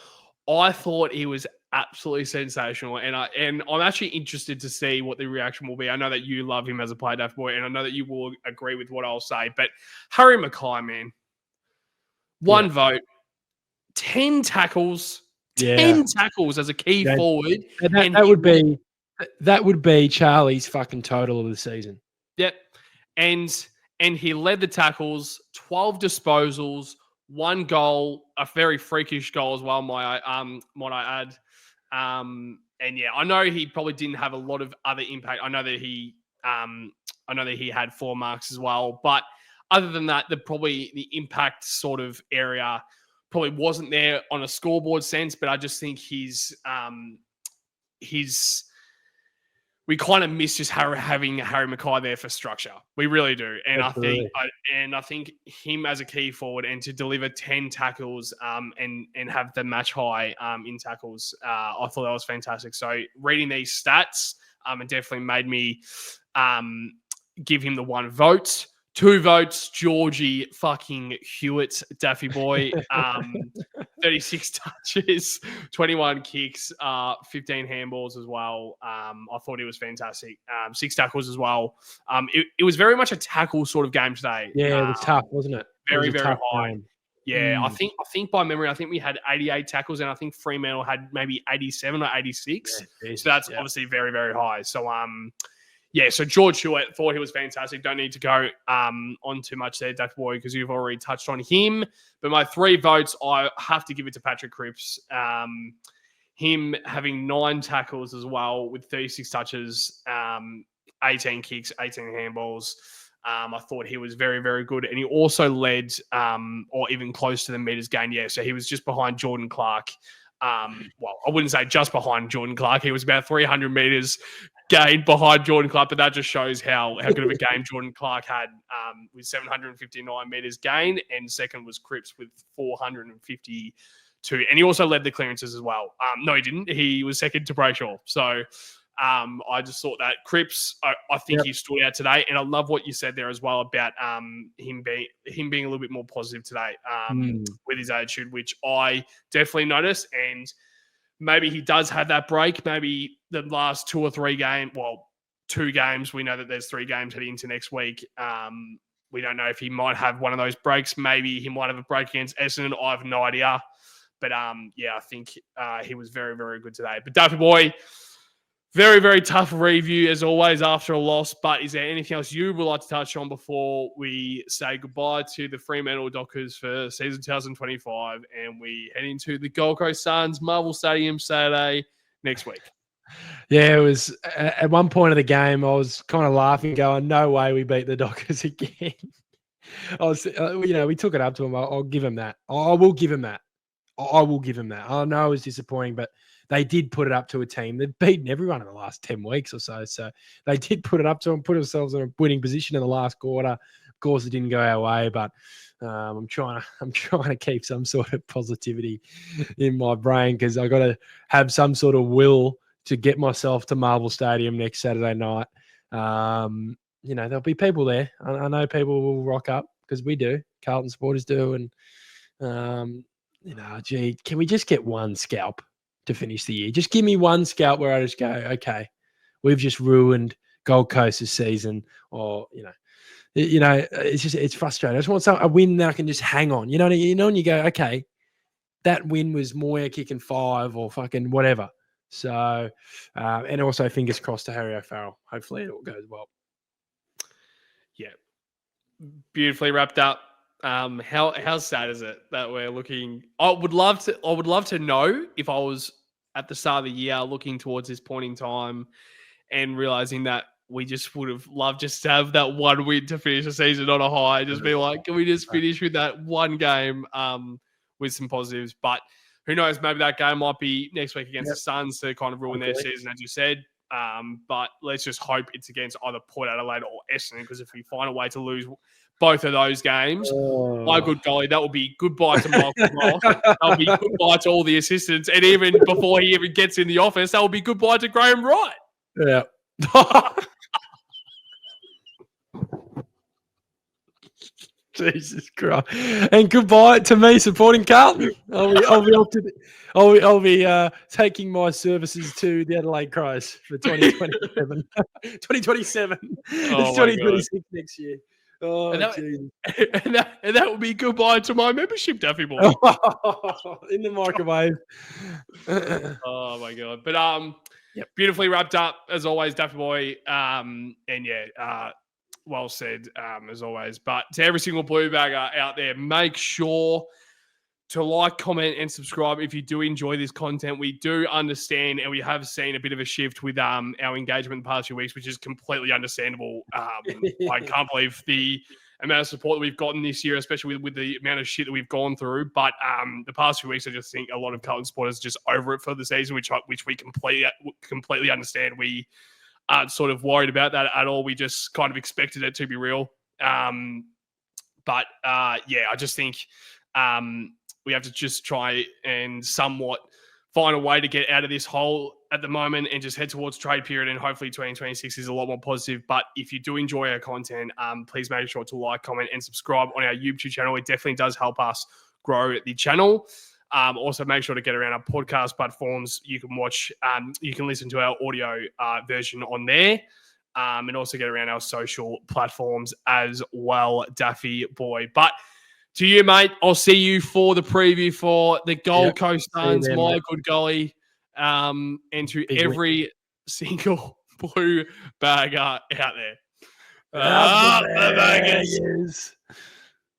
I thought he was absolutely sensational, and I'm actually interested to see what the reaction will be. I know that you love him as a player, Daft Boy, and I know that you will agree with what I'll say, but Harry Mackay, man, one vote, 10 tackles, 10 tackles as a key forward. That would be Charlie's fucking total of the season. Yep. And he led the tackles, 12 disposals, 1 goal, a very freakish goal as well, might I add. I know he probably didn't have a lot of other impact. I know that he had 4 marks as well, but other than that, the impact sort of area probably wasn't there on a scoreboard sense. But I just think we kind of miss just having Harry Mackay there for structure. We really do. And absolutely. I think him as a key forward and to deliver 10 tackles and have the match high in tackles, I thought that was fantastic. So reading these stats, it definitely made me give him the 1 vote. 2 votes, Georgie fucking Hewitt, Daffy boy. 36 touches, 21 kicks, 15 handballs as well. I thought he was fantastic. 6 tackles as well. It was very much a tackle sort of game today. Yeah, it was tough, wasn't it? Very, very high. Game. Yeah, I think by memory, we had 88 tackles, and I think Fremantle had maybe 87 or 86. Yeah, so that's obviously very, very high. So so George Hewitt, thought he was fantastic. Don't need to go on too much there, Daft Boy, because you've already touched on him. But my 3 votes, I have to give it to Patrick Cripps. Him having 9 tackles as well with 36 touches, 18 kicks, 18 handballs. I thought he was very, very good. And he also led or even close to the meters gained. Yeah, so he was just behind Jordan Clark. I wouldn't say just behind Jordan Clark. He was about 300 meters gained behind Jordan Clark, but that just shows how good of a game Jordan Clark had with 759 meters gained, and second was Cripps with 452. And he also led the clearances as well. No, he didn't. He was second to Brayshaw. So I just thought that Cripps, I think he stood out today, and I love what you said there as well about him being a little bit more positive today with his attitude, which I definitely noticed. And maybe he does have that break. Maybe the last 2 or 3 games, 2 games. We know that there's 3 games heading into next week. We don't know if he might have one of those breaks. Maybe he might have a break against Essendon. I have no idea. But I think he was very, very good today. But Duffy boy, very, very tough review as always after a loss. But is there anything else you would like to touch on before we say goodbye to the Fremantle Dockers for season 2025 and we head into the Gold Coast Suns Marvel Stadium Saturday next week? Yeah, it was at one point of the game, I was kind of laughing, going, no way we beat the Dockers again. We took it up to him. I'll give him that. I will give him that. I will give them that. I know it was disappointing, but they did put it up to a team. They've beaten everyone in the last 10 weeks or so. So they did put it up to them, put themselves in a winning position in the last quarter. Of course, it didn't go our way, but I'm trying to keep some sort of positivity in my brain because I got to have some sort of will to get myself to Marvel Stadium next Saturday night. There'll be people there. I know people will rock up because we do. Carlton supporters do, and gee, can we just get one scalp to finish the year? Just give me one scalp where I just go, okay, we've just ruined Gold Coast's season, or it's frustrating. I just want a win that I can just hang on. And you go, okay, that win was Moya kicking 5 or fucking whatever. So, and also fingers crossed to Harry O'Farrell. Hopefully it all goes well. Yeah, beautifully wrapped up. How sad is it that we're looking? I would love to know if I was at the start of the year looking towards this point in time and realizing that we just would have loved just to have that one win to finish the season on a high. Just be like, can we just finish with that one game with some positives? But who knows? Maybe that game might be next week against the Suns to kind of ruin their season, as you said. But let's just hope it's against either Port Adelaide or Essendon, because if we find a way to lose both of those games, my good golly, that will be goodbye to Michael Ross. That will be goodbye to all the assistants. And even before he even gets in the office, that will be goodbye to Graham Wright. Yeah. Jesus Christ! And goodbye to me supporting Carlton. I'll be taking my services to the Adelaide Crows for 2027. 2027. It's 2026 next year. Oh, and that will be goodbye to my membership, Daffy boy. In the microwave. Oh my god! But beautifully wrapped up as always, Daffy boy. Well said, as always. But to every single blue bagger out there, make sure to like, comment, and subscribe if you do enjoy this content. We do understand, and we have seen a bit of a shift with our engagement in the past few weeks, which is completely understandable. I can't believe the amount of support that we've gotten this year, especially with the amount of shit that we've gone through. But the past few weeks, I just think a lot of Carlton supporters are just over it for the season, which we completely understand. We aren't sort of worried about that at all. We just kind of expected it to be real. I just think we have to just try and somewhat find a way to get out of this hole at the moment and just head towards trade period, and hopefully 2026 is a lot more positive. But if you do enjoy our content, please make sure to like, comment, and subscribe on our YouTube channel. It definitely does help us grow the channel. Also, make sure to get around our podcast platforms. You can watch, you can listen to our audio version on there, and also get around our social platforms as well, Daffy boy. But to you, mate, I'll see you for the preview for the Gold Coast Suns, my good golly, and to every single blue bagger out there. The baggers.